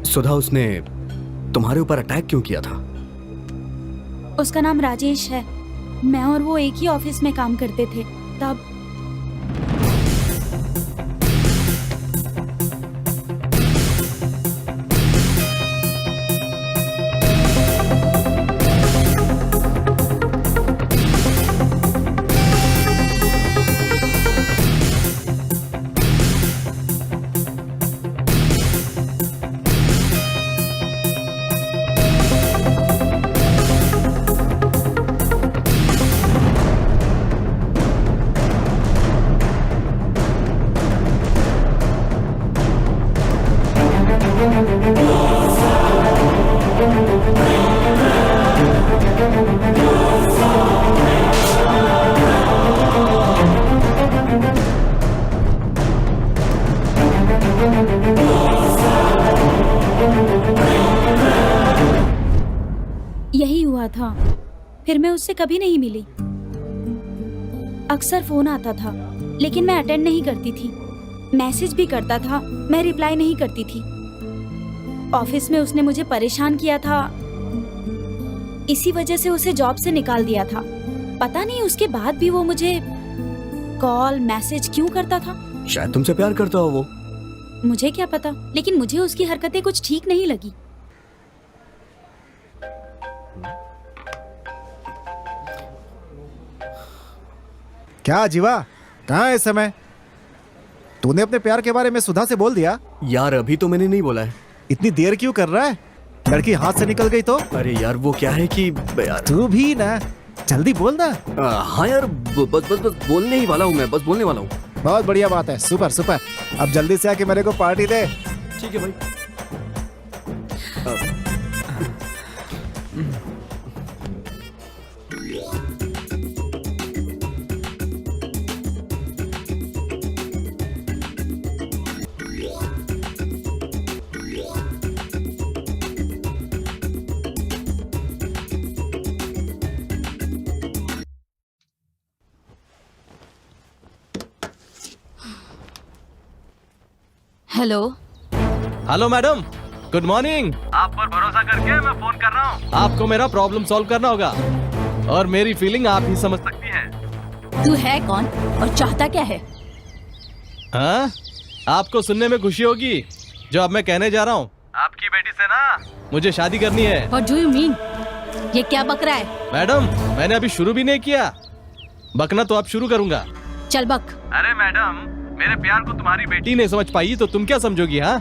सुधा, उसने तुम्हारे ऊपर अटैक क्यों किया था? उसका नाम राजेश है। मैं और वो एक ही ऑफिस में काम करते थे। तब यही हुआ था। फिर मैं उससे कभी नहीं मिली। अक्सर फोन आता था, लेकिन मैं अटेंड नहीं करती थी। मैसेज भी करता था, मैं रिप्लाई नहीं करती थी। ऑफिस में उसने मुझे परेशान किया था। इसी वजह से उसे जॉब से निकाल दिया था। पता नहीं उसके बाद भी वो मुझे कॉल मैसेज क्यों करता था। शायद तुमसे प्यार करता हो वो। मुझे क्या पता, लेकिन मुझे उसकी हरकतें कुछ ठीक नहीं लगी। क्या जीवा, कहाँ है इस समय? तूने अपने प्यार के बारे में सुधा से बोल दिया? यार अभी तो मैंने नहीं बोला है। इतनी देर क्यों कर रहा है? लड़की हाथ से निकल गई तो? अरे यार वो क्या है कि यार, तू भी ना, जल्दी बोल ना। हाँ यार, बस बस बस बोलने ही वाला हूँ मैं, बस बोलने वाला हूँ। बहुत बढ़िया बात है, सुपर सुपर। अब जल्दी से आके मेरे को पार्टी दे। ठीक है भाई। Hello. Hello madam, good morning. आप पर भरोसा करके मैं फोन कर रहा हूँ। आपको मेरा प्रॉब्लम सॉल्व करना होगा और मेरी फीलिंग आप ही समझ सकती हैं। तू है कौन और चाहता क्या है? हाँ, आपको सुनने में खुशी होगी जो अब मैं कहने जा रहा हूँ। आपकी बेटी से ना मुझे शादी करनी है। What do you mean? ये क्या बक रहा है? मैडम, मैंने अभी शुरू भी नहीं किया। बकना तो अब शुरू करूंगा। चल बक। अरे मैडम, मेरे प्यार को तुम्हारी बेटी नहीं समझ पाई तो तुम क्या समझोगी? हाँ,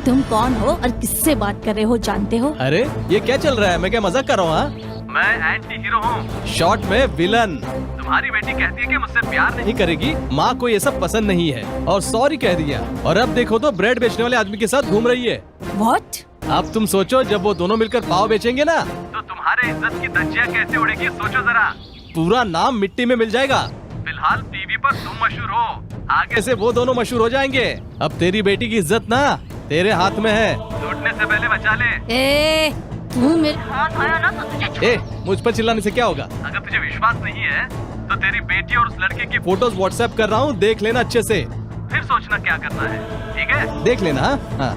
तुम कौन हो और किससे बात कर रहे हो जानते हो? अरे ये क्या चल रहा है? मैं क्या मजाक कर रहा हूँ? हाँ, मैं एंटी हीरो हूँ, शॉर्ट में विलन। तुम्हारी बेटी कहती है कि मुझसे प्यार नहीं करेगी, माँ को ये सब पसंद नहीं है और सॉरी कह दिया। और अब देखो तो ब्रेड बेचने वाले आदमी के साथ घूम रही है। What? अब तुम सोचो, जब वो दोनों मिलकर पाव बेचेंगे ना तो तुम्हारे इज्जत की धज्जियां कैसे उड़ेगी, सोचो जरा। पूरा नाम मिट्टी में मिल जाएगा। फिलहाल टीवी पर तुम मशहूर हो, आगे से वो दोनों मशहूर हो जाएंगे। अब तेरी बेटी की इज्जत ना तेरे हाथ में है, लूटने से पहले बचा ले। तू मेरे हाथ आया ना तो तुझे मुझ पर चिल्लाने से क्या होगा? अगर तुझे विश्वास नहीं है तो तेरी बेटी और उस लड़के की फोटोज व्हाट्सएप कर रहा हूँ, देख लेना अच्छे से, फिर सोचना क्या करना है। ठीक है, देख लेना। हाँ,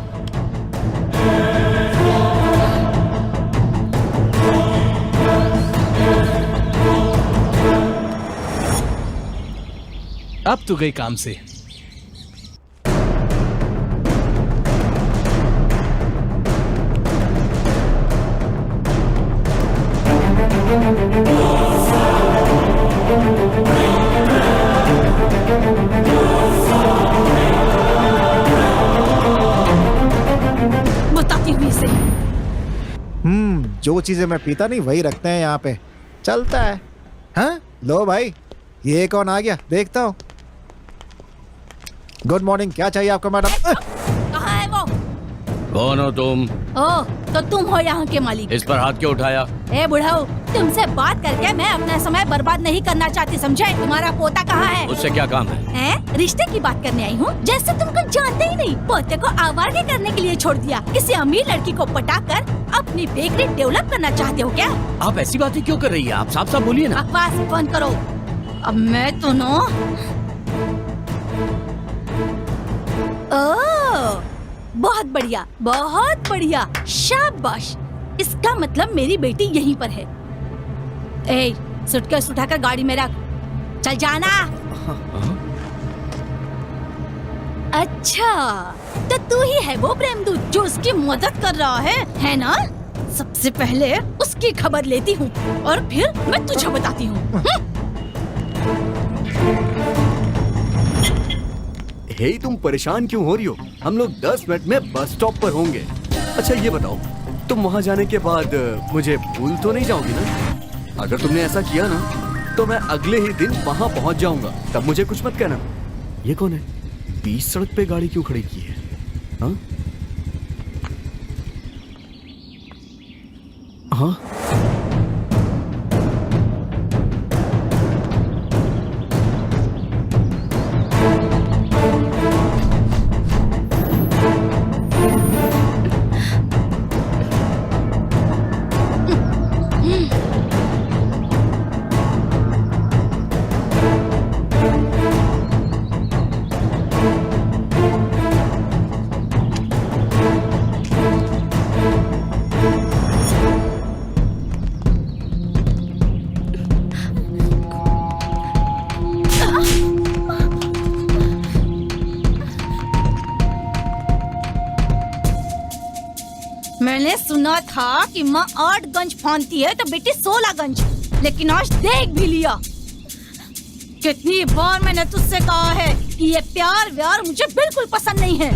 अब तू गई काम से। बताती हुई से। जो चीजें मैं पीता नहीं वही रखते हैं यहाँ पे, चलता है। हाँ, लो भाई, ये कौन आ गया देखता हूँ। गुड मॉर्निंग, क्या चाहिए आपको मैडम? कहाँ है वो? कौन हो तुम? ओ, तो तुम हो यहाँ के मालिक? इस पर हाथ क्यों उठाया? ए बुढ़ाऊ, तुमसे बात करके मैं अपना समय बर्बाद नहीं करना चाहती, समझे? तुम्हारा पोता कहाँ है? उससे क्या काम है? रिश्ते की बात करने आई हूँ, जैसे तुम कुछ जानते ही नहीं। पोते को आवारगी करने के लिए छोड़ दिया। किसी अमीर लड़की को पटाकर अपनी बेकरी डेवलप करना चाहते हो क्या? आप ऐसी बातें क्यों कर रही है? आप साफ साफ बोलिए ना। बकवास बंद करो। अब मैं तो नो। ओह, बहुत बढ़िया, बहुत बढ़िया, शाबाश। इसका मतलब मेरी बेटी यहीं पर है। ए, सूटकेस उठाकर गाड़ी में रख, चल जाना। अच्छा, तो तू ही है वो प्रेमदूत जो उसकी मदद कर रहा है ना? सबसे पहले उसकी खबर लेती हूँ और फिर मैं तुझे बताती हूँ। हे, तुम परेशान क्यों हो रही हो? हम लोग 10 मिनट में बस स्टॉप पर होंगे। अच्छा ये बताओ, तुम वहाँ जाने के बाद मुझे भूल तो नहीं जाओगी ना? अगर तुमने ऐसा किया ना तो मैं अगले ही दिन वहाँ पहुँच जाऊंगा, तब मुझे कुछ मत कहना। ये कौन है? बीच सड़क पे गाड़ी क्यों खड़ी की है? हाँ? हाँ? मैंने सुना था कि माँ 8 गंज फांदती है तो बेटी 16 गंज, लेकिन आज देख भी लिया। कितनी बार मैंने तुझसे कहा है कि ये प्यार व्यार मुझे बिल्कुल पसंद नहीं है।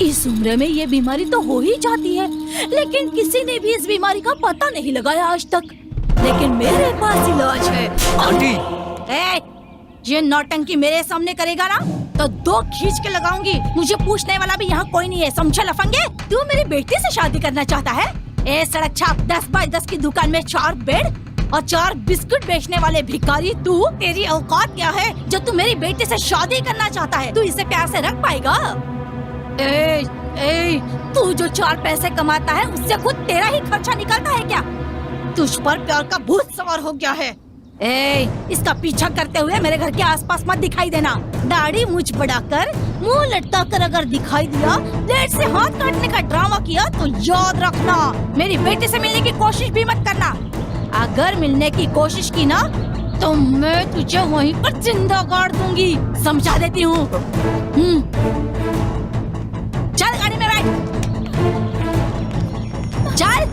इस उम्र में ये बीमारी तो हो ही जाती है, लेकिन किसी ने भी इस बीमारी का पता नहीं लगाया आज तक। लेकिन मेरे पास इलाज है। आंटी! ये नौटंकी मेरे सामने करेगा ना तो 2 खींच के लगाऊंगी। मुझे पूछने वाला भी यहाँ कोई नहीं है, समझे लफंगे? तू मेरी बेटी से शादी करना चाहता है? ए सड़क छाप 10 बाय 10 की दुकान में 4 बेड और 4 बिस्कुट बेचने वाले भिखारी तू? तेरी औकात क्या है जो तू मेरी बेटी से शादी करना चाहता है? तू इसे प्यार से रख पाएगा? तू जो 4 पैसे कमाता है उससे खुद तेरा ही खर्चा निकलता है क्या? तुझ पर प्यार का भूत सवार हो गया है। इसका पीछा करते हुए मेरे घर के आसपास मत दिखाई देना। दाढ़ी मुझ बढ़ाकर मुंह लटका कर अगर दिखाई दिया, ब्लेड से हाथ काटने का ड्रामा किया तो याद रखना, मेरी बेटी से मिलने की कोशिश भी मत करना। अगर मिलने की कोशिश की ना तो मैं तुझे वहीं पर जिंदा गाड़ दूंगी, समझा देती हूँ। चल गाड़ी में बैठ, चल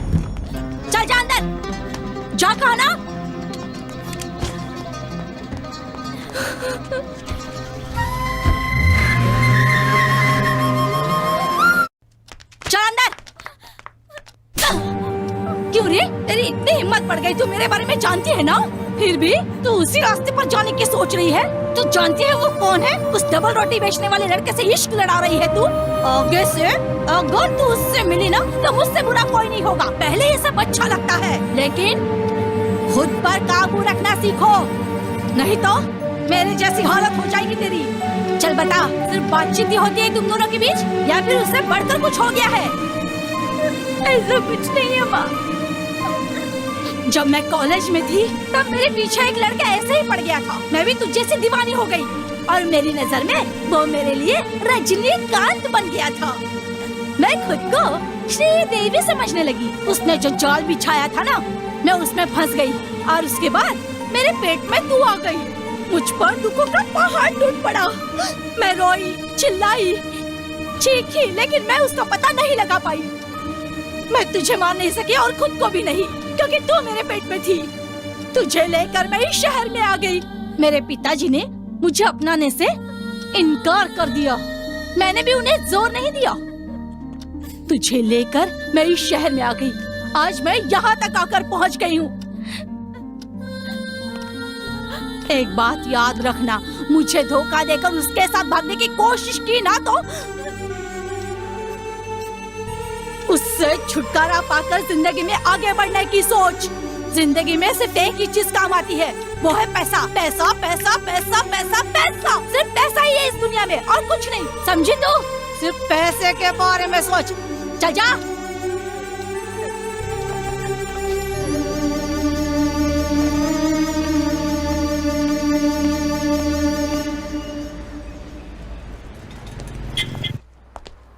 चल जा अंदर जा, कहा ना? चल अंदर। क्यों रे, तेरी इतनी हिम्मत बढ़ गई? तू मेरे बारे में जानती है ना, फिर भी तू उसी रास्ते पर जाने की सोच रही है। तू जानती है वो कौन है? उस डबल रोटी बेचने वाले लड़के से इश्क लड़ा रही है तू। आगे से अगर तू उससे मिली ना तो मुझसे बुरा कोई नहीं होगा। पहले ये सब अच्छा लगता है, लेकिन खुद पर काबू रखना सीखो, नहीं तो मेरे जैसी हालत हो जाएगी तेरी। चल बता, सिर्फ बातचीत ही होती है तुम दोनों के बीच या फिर उससे बढ़कर कुछ हो गया है? ऐसा कुछ नहीं है माँ। जब मैं कॉलेज में थी तब मेरे पीछे एक लड़का ऐसे ही पड़ गया था। मैं भी तुझे से दीवानी हो गई और मेरी नजर में वो मेरे लिए रजनीकांत बन गया था। मैं खुद को श्रीदेवी समझने लगी। उसने जो जाल बिछाया था ना, मैं उसमें फंस गई और उसके बाद मेरे पेट में तू आ गई। मुझ पर दुखों का पहाड़ टूट पड़ा। मैं रोई, चिल्लाई, चीखी, लेकिन मैं उसका पता नहीं लगा पाई। मैं तुझे मार नहीं सकी और खुद को भी नहीं, क्योंकि तू मेरे पेट में थी। तुझे लेकर मैं इस शहर में आ गई। मेरे पिताजी ने मुझे अपनाने से इनकार कर दिया। मैंने भी उन्हें जोर नहीं दिया। तुझे लेकर मैं इस शहर में आ गई। आज मैं यहाँ तक आकर पहुँच गई हूँ। एक बात याद रखना, मुझे धोखा देकर उसके साथ भागने की कोशिश की ना तो उससे छुटकारा पाकर जिंदगी में आगे बढ़ने की सोच। जिंदगी में सिर्फ एक ही चीज काम आती है, वो है पैसा। पैसा पैसा पैसा पैसा पैसा, सिर्फ पैसा ही है इस दुनिया में और कुछ नहीं, समझी तू? सिर्फ पैसे के बारे में सोच। चल जा।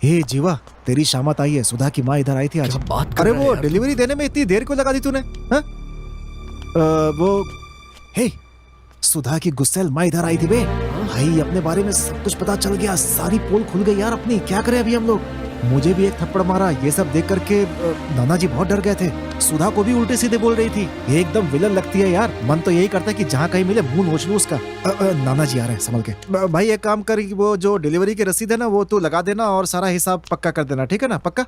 हे जीवा, तेरी शामत आई है। सुधा की माँ इधर आई थी आज। क्या बात कर अरे रहा है वो यार? डिलीवरी देने में इतनी देर क्यों लगा दी तूने? हाँ? वो हे सुधा की गुस्सेल माँ इधर आई थी बे। भाई अपने बारे में सब कुछ पता चल गया, सारी पोल खुल गई यार अपनी। क्या करें अभी हम लोग? मुझे भी एक थप्पड़ मारा। ये सब देख करके नाना जी बहुत डर गए थे। सुधा को भी उल्टे सीधे बोल रही थी। ये एकदम विलन लगती है यार। मन तो यही करता है कि जहाँ कहीं मिले मुंह नोच लूं उसका। नाना जी आ रहे हैं, संभल के। भाई एक काम कर, वो जो डिलीवरी की रसीद है ना वो तू लगा देना और सारा हिसाब पक्का कर देना, ठीक है ना? पक्का।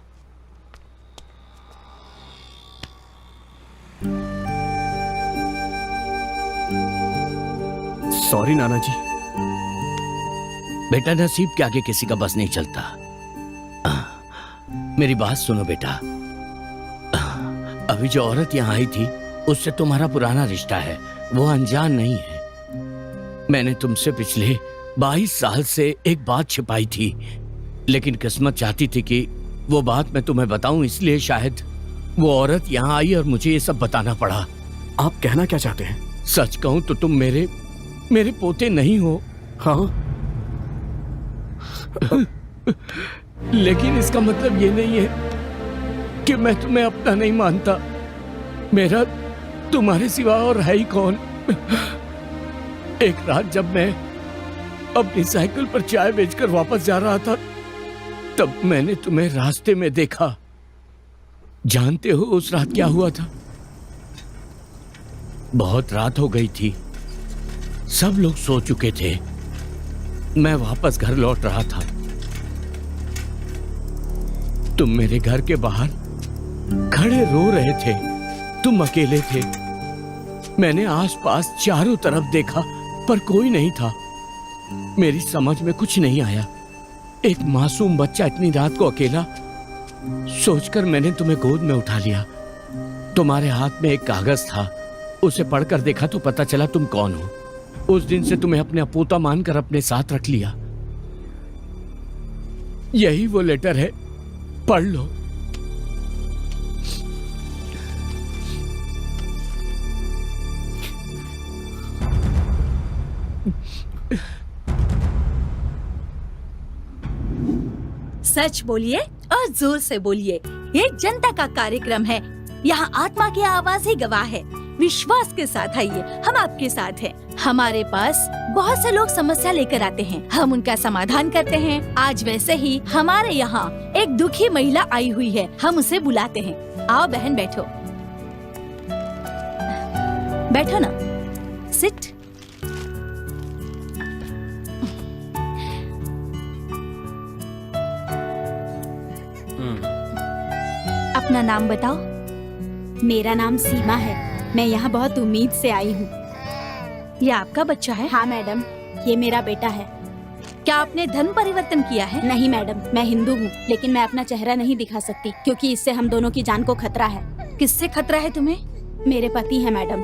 सॉरी नाना जी। बेटा नसीब के आगे किसी का बस नहीं चलता। मेरी बात सुनो बेटा, अभी जो औरत यहाँ आई थी उससे तुम्हारा पुराना रिश्ता है, वो अनजान नहीं है। मैंने तुमसे पिछले 22 साल से एक बात छिपाई थी, लेकिन किस्मत चाहती थी कि वो बात मैं तुम्हें बताऊं, इसलिए शायद वो औरत यहाँ आई और मुझे ये सब बताना पड़ा। आप कहना क्या चाहते हैं? सच कहूं तो तुम मेरे पोते नहीं हो। हाँ, लेकिन इसका मतलब ये नहीं है कि मैं तुम्हें अपना नहीं मानता। मेरा तुम्हारे सिवा और है ही कौन। एक रात जब मैं अपनी साइकिल पर चाय बेचकर वापस जा रहा था, तब मैंने तुम्हें रास्ते में देखा। जानते हो उस रात क्या हुआ था? बहुत रात हो गई थी, सब लोग सो चुके थे। मैं वापस घर लौट रहा था। तुम मेरे घर के बाहर खड़े रो रहे थे। तुम अकेले थे। मैंने आसपास चारों तरफ देखा पर कोई नहीं था। मेरी समझ में कुछ नहीं आया। एक मासूम बच्चा इतनी रात को अकेला, सोचकर मैंने तुम्हें गोद में उठा लिया। तुम्हारे हाथ में एक कागज था, उसे पढ़कर देखा तो पता चला तुम कौन हो। उस दिन से तुम्हें अपने अपोता मानकर अपने साथ रख लिया। यही वो लेटर है, पढ़ लो। सच बोलिए और जोर से बोलिए। ये जनता का कार्यक्रम है, यहाँ आत्मा की आवाज ही गवाह है। विश्वास के साथ आइए, हम आपके साथ हैं। हमारे पास बहुत से लोग समस्या लेकर आते हैं, हम उनका समाधान करते हैं। आज वैसे ही हमारे यहाँ एक दुखी महिला आई हुई है, हम उसे बुलाते हैं। आओ बहन, बैठो। बैठो ना, सिट। अपना नाम बताओ। मेरा नाम सीमा है, मैं यहाँ बहुत उम्मीद से आई हूँ। ये आपका बच्चा है? हाँ मैडम, ये मेरा बेटा है। क्या आपने धर्म परिवर्तन किया है? नहीं मैडम, मैं हिंदू हूँ, लेकिन मैं अपना चेहरा नहीं दिखा सकती क्योंकि इससे हम दोनों की जान को खतरा है। किससे खतरा है तुम्हें? मेरे पति है मैडम।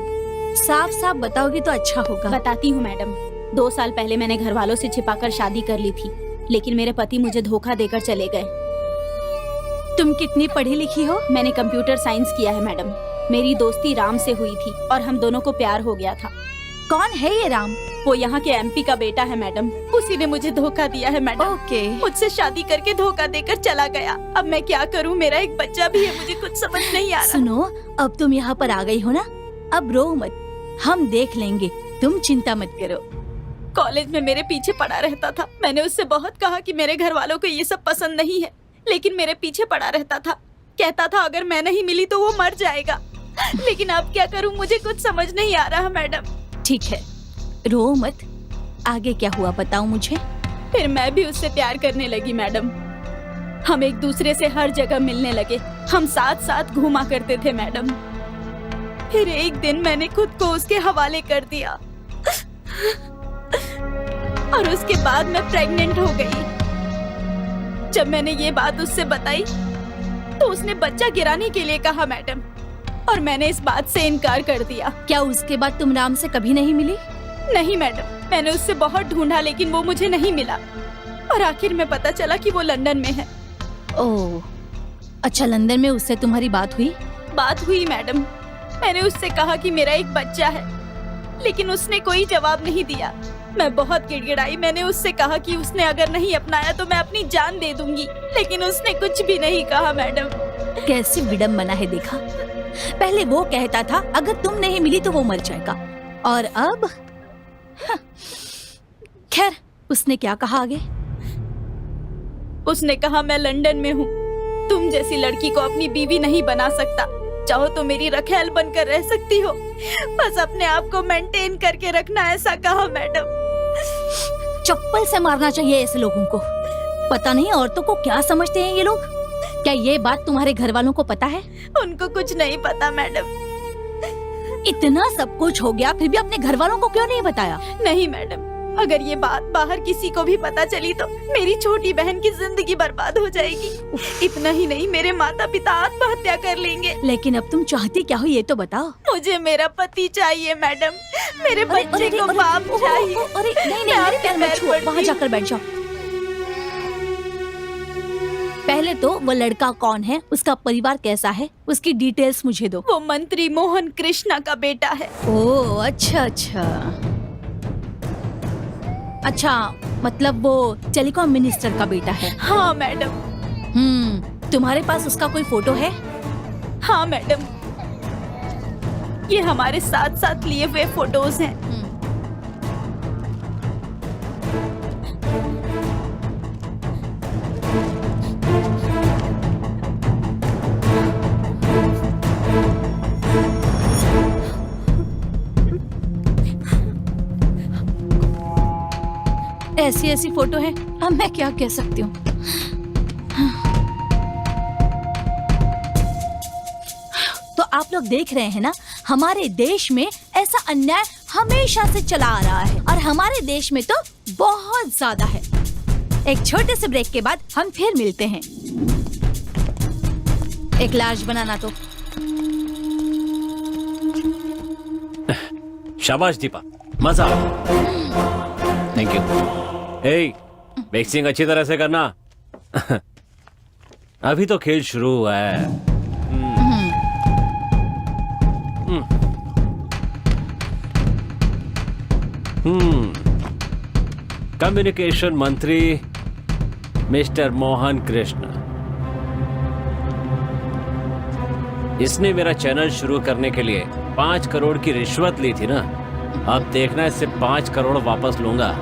साफ साफ बताओगी तो अच्छा होगा। बताती हूँ मैडम। 2 साल पहले मैंने घर वालों से छिपाकर शादी कर ली थी, लेकिन मेरे पति मुझे धोखा देकर चले गए। तुम कितनी पढ़ी लिखी हो? मैंने कंप्यूटर साइंस किया है मैडम। मेरी दोस्ती राम से हुई थी और हम दोनों को प्यार हो गया था। कौन है ये राम? वो यहाँ के MP का बेटा है मैडम। उसी ने मुझे धोखा दिया है मैडम। ओके। मुझसे शादी करके धोखा देकर चला गया। अब मैं क्या करूँ? मेरा एक बच्चा भी है, मुझे कुछ समझ नहीं आ रहा। सुनो, अब तुम यहाँ पर आ गई हो ना, अब रो मत, हम देख लेंगे, तुम चिंता मत करो। कॉलेज में मेरे पीछे पड़ा रहता था। मैंने उससे बहुत कहा कि मेरे घर वालों को ये सब पसंद नहीं है, लेकिन मेरे पीछे पड़ा रहता था। कहता था अगर मैं नहीं मिली तो वो मर जाएगा। लेकिन अब क्या करूं, मुझे कुछ समझ नहीं आ रहा मैडम। ठीक है, रो मत। आगे क्या हुआ बताओ मुझे। फिर मैं भी उससे प्यार करने लगी मैडम। हम एक दूसरे से हर जगह मिलने लगे। हम साथ साथ घूमा करते थे मैडम। फिर एक दिन मैंने खुद को उसके हवाले कर दिया। और उसके बाद मैं प्रेग्नेंट हो गई। जब मैंने ये बात उससे बताई तो उसने बच्चा गिराने के लिए कहा मैडम, और मैंने इस बात से इनकार कर दिया। क्या उसके बाद तुम राम से कभी नहीं मिली? नहीं मैडम, मैंने उससे बहुत ढूंढा लेकिन वो मुझे नहीं मिला, और आखिर में पता चला कि वो लंदन में है। ओह, अच्छा, लंदन में उससे तुम्हारी बात हुई? बात हुई मैडम, मैंने उससे कहा कि मेरा एक बच्चा है, लेकिन उसने कोई जवाब नहीं दिया। मैं बहुत गिड़गिड़ाई। मैंने उससे कहा कि उसने अगर नहीं अपनाया तो मैं अपनी जान दे दूंगी, लेकिन उसने कुछ भी नहीं कहा मैडम। कैसी विडम्बना है, देखा? पहले वो कहता था अगर तुम नहीं मिली तो वो मर जाएगा, और अब खैर, उसने क्या कहा आगे? उसने कहा मैं लंदन में हूँ, तुम जैसी लड़की को अपनी बीवी नहीं बना सकता, चाहो तो मेरी रखेल बनकर रह सकती हो, बस अपने आप को मेंटेन करके रखना, ऐसा कहा मैडम। चप्पल से मारना चाहिए ऐसे लोगों को। पता नहीं औरतों को क्या समझते हैं ये लोग। क्या ये बात तुम्हारे घर वालों को पता है? उनको कुछ नहीं पता मैडम। इतना सब कुछ हो गया फिर भी अपने घर वालों को क्यों नहीं बताया? नहीं मैडम, अगर ये बात बाहर किसी को भी पता चली तो मेरी छोटी बहन की जिंदगी बर्बाद हो जाएगी। इतना ही नहीं, मेरे माता पिता आत्महत्या कर लेंगे। लेकिन अब तुम चाहती क्या हो ये तो बताओ। मुझे मेरा पति चाहिए मैडम, मेरे बच्चे को बाप चाहिए। अरे नहीं नहीं, मेरे प्यार मत छुओ, वहाँ जाकर बैठ जाओ। पहले तो वो लड़का कौन है, उसका परिवार कैसा है, उसकी डिटेल्स मुझे दो। वो मंत्री मोहन कृष्णा का बेटा है। ओह, अच्छा अच्छा अच्छा, मतलब वो टेलीकॉम मिनिस्टर का बेटा है। हाँ मैडम। तुम्हारे पास उसका कोई फोटो है? हाँ मैडम, ये हमारे साथ साथ लिए हुए फोटोज हैं। ऐसी ऐसी फोटो है, अब मैं क्या कह सकती हूँ। तो आप लोग देख रहे हैं ना, हमारे देश में ऐसा अन्याय हमेशा से चला आ रहा है, और हमारे देश में तो बहुत ज्यादा है। एक छोटे से ब्रेक के बाद हम फिर मिलते हैं। एक लार्ज बनाना तो। शाबाश दीपा, मजा। Thank you. ए, मिक्सिंग अच्छी तरह से करना। अभी तो खेल शुरू हुआ है। कम्युनिकेशन मंत्री मिस्टर मोहन कृष्ण, इसने मेरा चैनल शुरू करने के लिए 5 करोड़ की रिश्वत ली थी ना। अब देखना, इससे 5 करोड़ वापस लूंगा।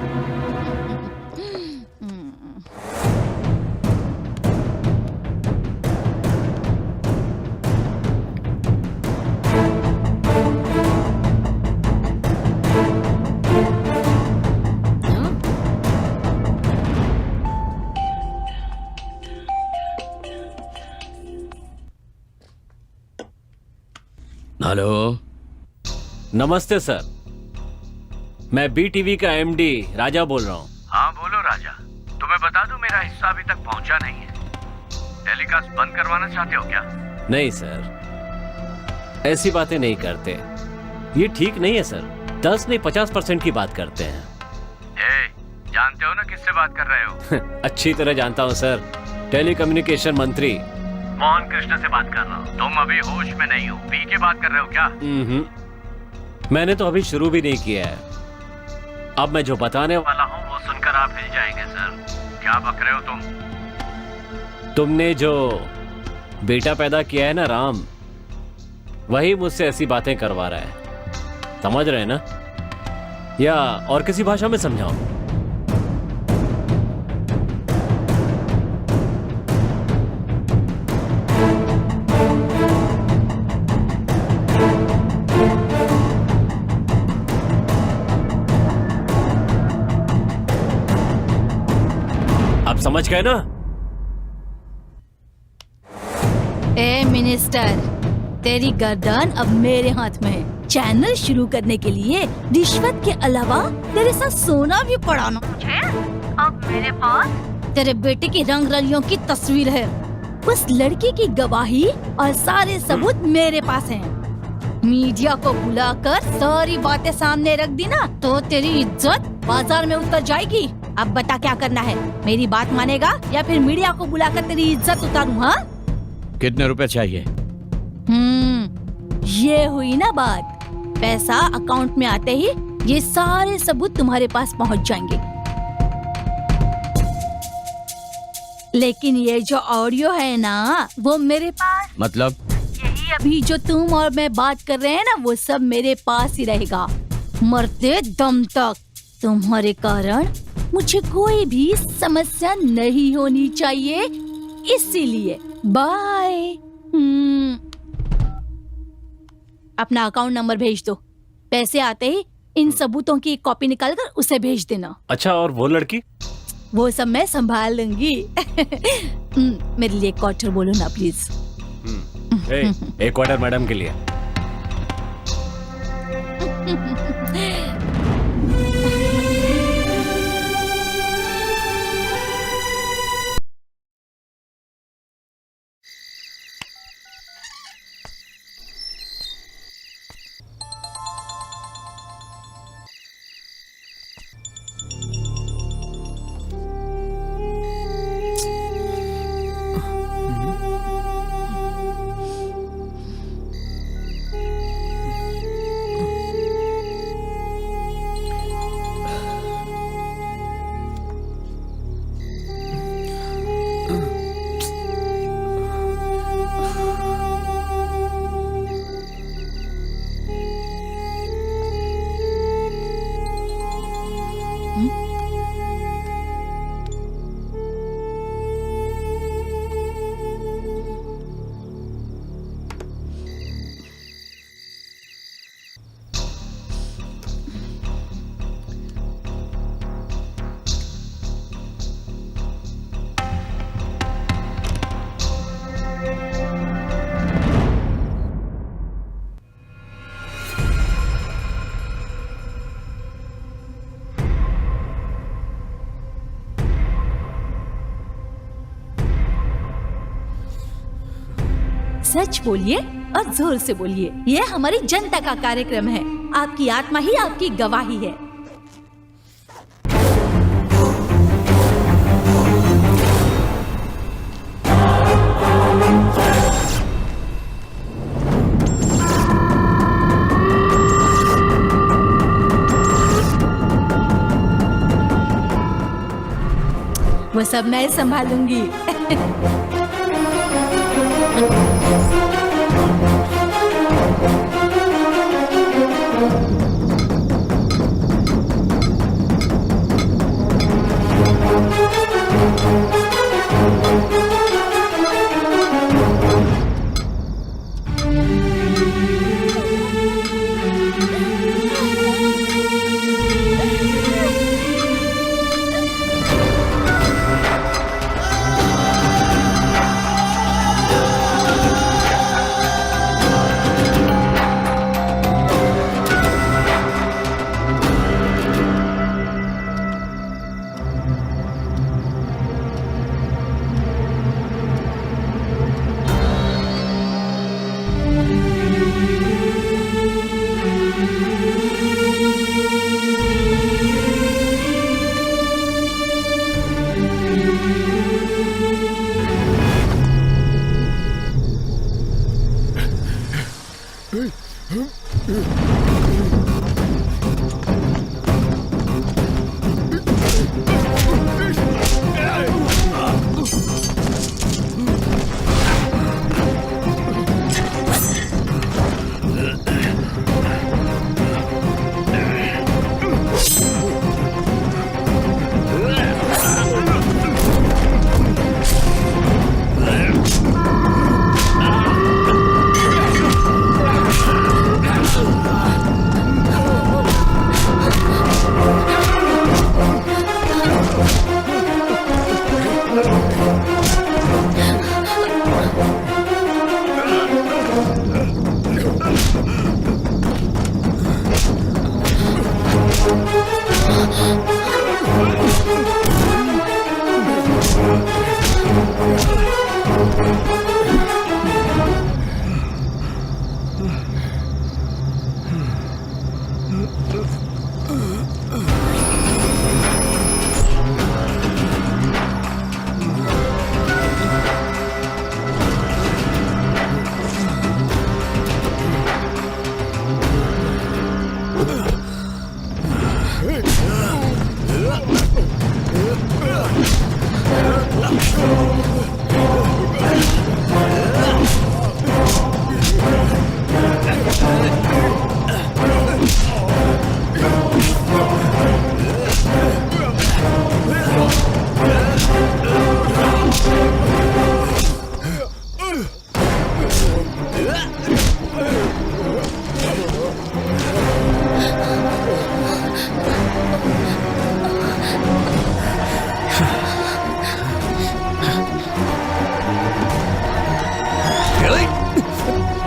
हेलो, नमस्ते सर, मैं BTV का MD राजा बोल रहा हूँ। हाँ बोलो राजा, तुम्हें बता दूं मेरा हिस्सा अभी तक पहुंचा नहीं है। टेलीकास्ट बंद करवाना चाहते हो क्या? नहीं सर, ऐसी बातें नहीं करते, ये ठीक नहीं है सर। 10 नहीं 50% की बात करते हैं। जानते हो ना किससे बात कर रहे हो? अच्छी तरह जानता हूँ सर, टेलीकम्युनिकेशन मंत्री मोहन कृष्ण से बात कर रहा हूँ। तुम अभी होश में नहीं हो, पी के बात कर रहे हो क्या? मैंने तो अभी शुरू भी नहीं किया है। अब मैं जो बताने वाला हूँ वो सुनकर आप हिल जाएंगे सर। क्या बक रहे हो तुम? तुमने जो बेटा पैदा किया है ना राम, वही मुझसे ऐसी बातें करवा रहा है। समझ रहे हैं ना? या और किसी भाषा में समझाऊं? आप समझ गए ना? ए मिनिस्टर, तेरी गर्दन अब मेरे हाथ में है। चैनल शुरू करने के लिए रिश्वत के अलावा तेरे साथ सोना भी पड़ा ना मुझे। अब मेरे पास तेरे बेटे की रंग रलियों की तस्वीर है। उस लड़की की गवाही और सारे सबूत मेरे पास हैं। मीडिया को बुलाकर सारी बातें सामने रख दी ना तो तेरी इज्जत बाजार में उतर जाएगी। अब बता क्या करना है, मेरी बात मानेगा या फिर मीडिया को बुलाकर तेरी इज्जत उतारूं? हाँ, कितने रुपए चाहिए? ये हुई ना बात। पैसा अकाउंट में आते ही ये सारे सबूत तुम्हारे पास पहुंच जाएंगे। लेकिन ये जो ऑडियो है ना वो मेरे पास, मतलब? यही अभी जो तुम और मैं बात कर रहे हैं ना वो सब मेरे पास ही रहेगा मरते दम तक। तुम्हारे कारण मुझे कोई भी समस्या नहीं होनी चाहिए, इसीलिए बाय। अपना अकाउंट नंबर भेज दो। पैसे आते ही इन सबूतों की कॉपी निकालकर उसे भेज देना। अच्छा, और वो लड़की? वो सब मैं संभाल लूंगी। मेरे लिए एक क्वार्टर बोलो ना प्लीज। एक क्वार्टर मैडम के लिए। सच बोलिए और जोर से बोलिए। ये हमारी जनता का कार्यक्रम है। आपकी आत्मा ही आपकी गवाही है। वो सब मैं संभालूंगी।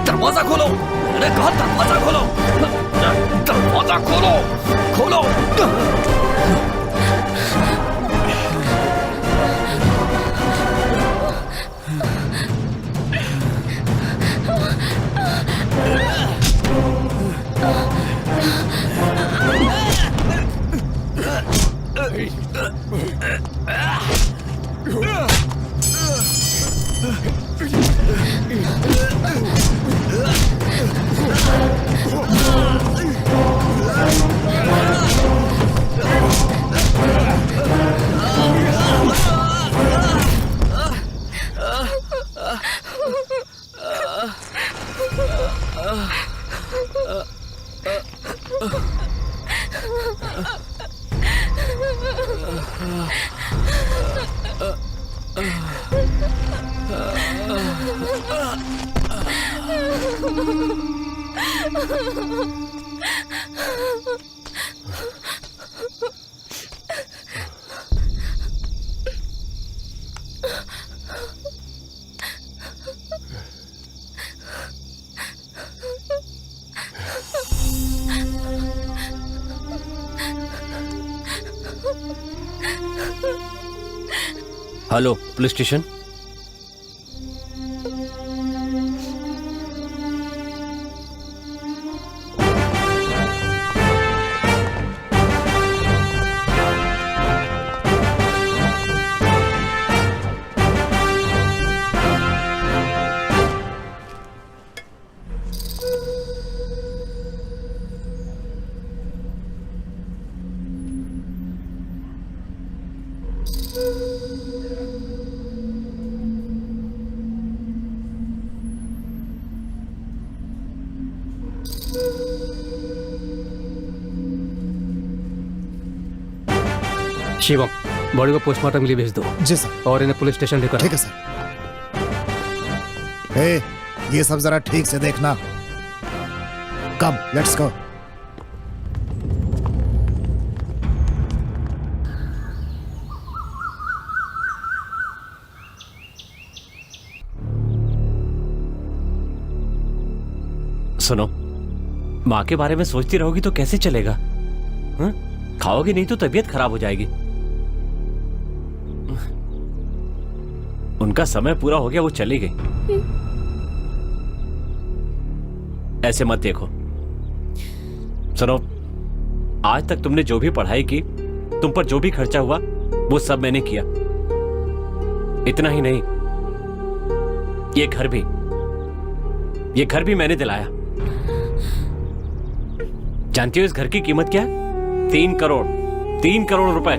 दरवाजा खोलो, मैंने कहा दरवाजा खोलो, दरवाजा खोलो, खोलो। Hello, police station. Shivam, body को पोस्टमार्टम के लिए भेज दो। जी सर। और इन्हें पुलिस स्टेशन लेकर ठीक है सर। ए, ये सब जरा ठीक से देखना। कम, लेट्स गो। सुनो, माँ के बारे में सोचती रहोगी तो कैसे चलेगा? हाँ? खाओगी नहीं तो तबीयत खराब हो जाएगी। उनका समय पूरा हो गया, वो चली गई। ऐसे मत देखो। सुनो, आज तक तुमने जो भी पढ़ाई की, तुम पर जो भी खर्चा हुआ, वो सब मैंने किया। इतना ही नहीं, ये घर भी मैंने दिलाया। जानती हो इस घर की कीमत क्या है? 3 करोड़ रुपए।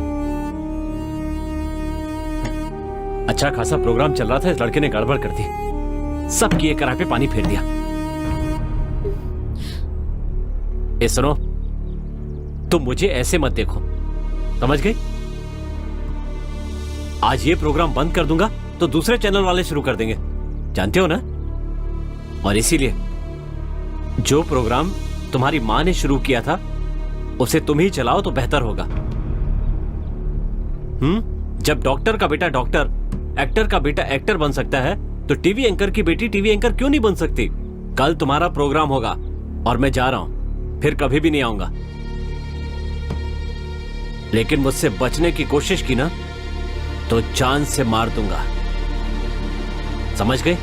अच्छा खासा प्रोग्राम चल रहा था, इस लड़के ने गड़बड़ कर दी, सब किए कराए पे पानी फेर दिया। ए सुनो, तुम मुझे ऐसे मत देखो, समझ गई? आज ये प्रोग्राम बंद कर दूंगा तो दूसरे चैनल वाले शुरू कर देंगे, जानते हो ना? और इसीलिए जो प्रोग्राम तुम्हारी मां ने शुरू किया था उसे तुम ही चलाओ तो बेहतर होगा। जब डॉक्टर का बेटा डॉक्टर, एक्टर का बेटा एक्टर बन सकता है, तो टीवी एंकर की बेटी टीवी एंकर क्यों नहीं बन सकती? कल तुम्हारा प्रोग्राम होगा और मैं जा रहा हूं, फिर कभी भी नहीं आऊंगा। लेकिन मुझसे बचने की कोशिश की ना तो जान से मार दूंगा, समझ गए?